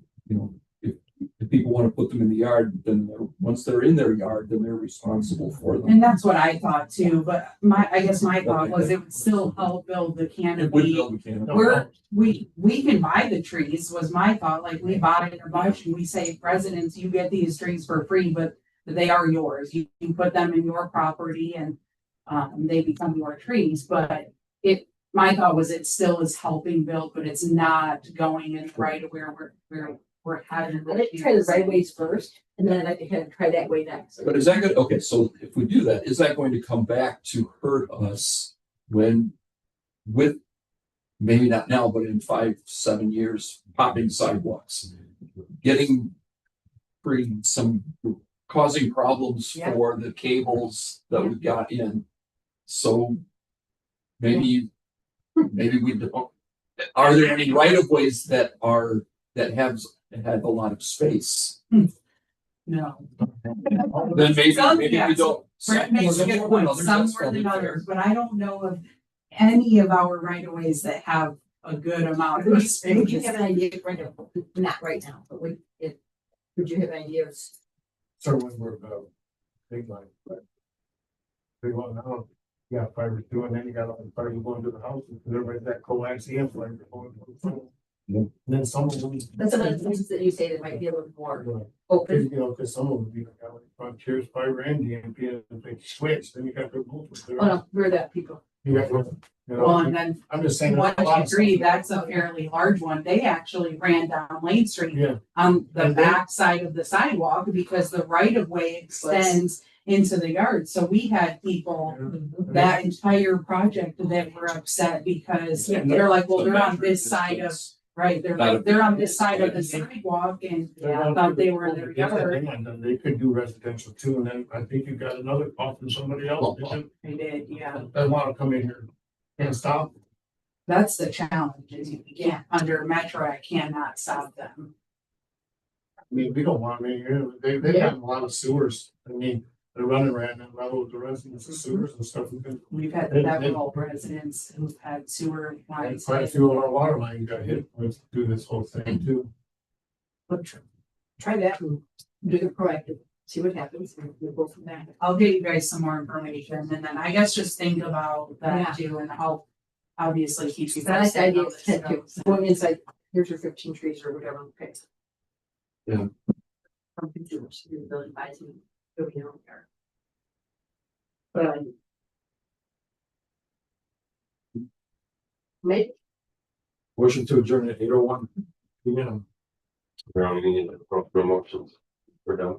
if people want to put them in the yard, then once they're in their yard, then they're responsible for them. And that's what I thought too, but I guess my thought was it would still help build the It would canopy. build a canopy. We can buy the trees was my thought, like we bought it a bunch and we say residents, you get these trees for free, but they are yours. You put them in your property and they become your trees, but my thought was it still is helping build, but it's not going in right where we're headed. I'd like to try the right ways first, and then I'd like to kind of try that way next. But is that good? Okay, so if we do that, is that going to come back to hurt us with maybe not now, but in 5-7 years, popping sidewalks, causing problems Yeah. for the cables that we got in. So maybe we don't. Are there any right of ways that have a lot of space? No. Then maybe we Yes. don't. Maybe Some get more one than others, some that's more than probably fair. others, but I don't know of any of our right of ways that have a good amount of space. Would you have an idea, Brenda, not right now, but would you have ideas? So when we're, big line, but. Big one now, yeah, fiber doing, then you got all the fiber going to the house, and everybody's that coax and fiber going to the phone. And then some of them. That's some of the things that you say that might be a little more Cause, open. cause some of them, you got like Frontiers fiber and DMP, and if they switch, then you got the both. Oh, no, we're that people. You got, you Well, and know, then I'm just saying. one there's a lot of degree, stuff. that's a fairly large one. They actually ran down Lane Street Yeah. on the And they- back side of the sidewalk because the right of way extends into the yard. So we had people that entire project that were upset because they're like, well, they're on this side of, right, they're on this side of the sidewalk and Yeah, thought they were in their yard. And they could do residential too, and then I think you got another call from somebody else. They did, yeah. They wanna come in here and stop. That's the challenge is you can't, under Metro, I cannot stop them. I mean, we don't want them in here. They got a lot of sewers. I mean, they're running right now, level with the residents of sewers and stuff. We've had several residents who've had sewer lines. Quite a few of our water lines got hit with, through this whole thing too. But try that and do the proactive, see what happens, and we'll go from there. I'll get you guys some more information and then I guess just think about that too and I'll obviously keep you. That's the posted idea, on this to going inside, here's your 15 trees or whatever, okay. Yeah. From consumers, your ability buys and go in your own yard. But maybe Motion to adjourn at 8:01 p.m. We're only needing promotions. We're done.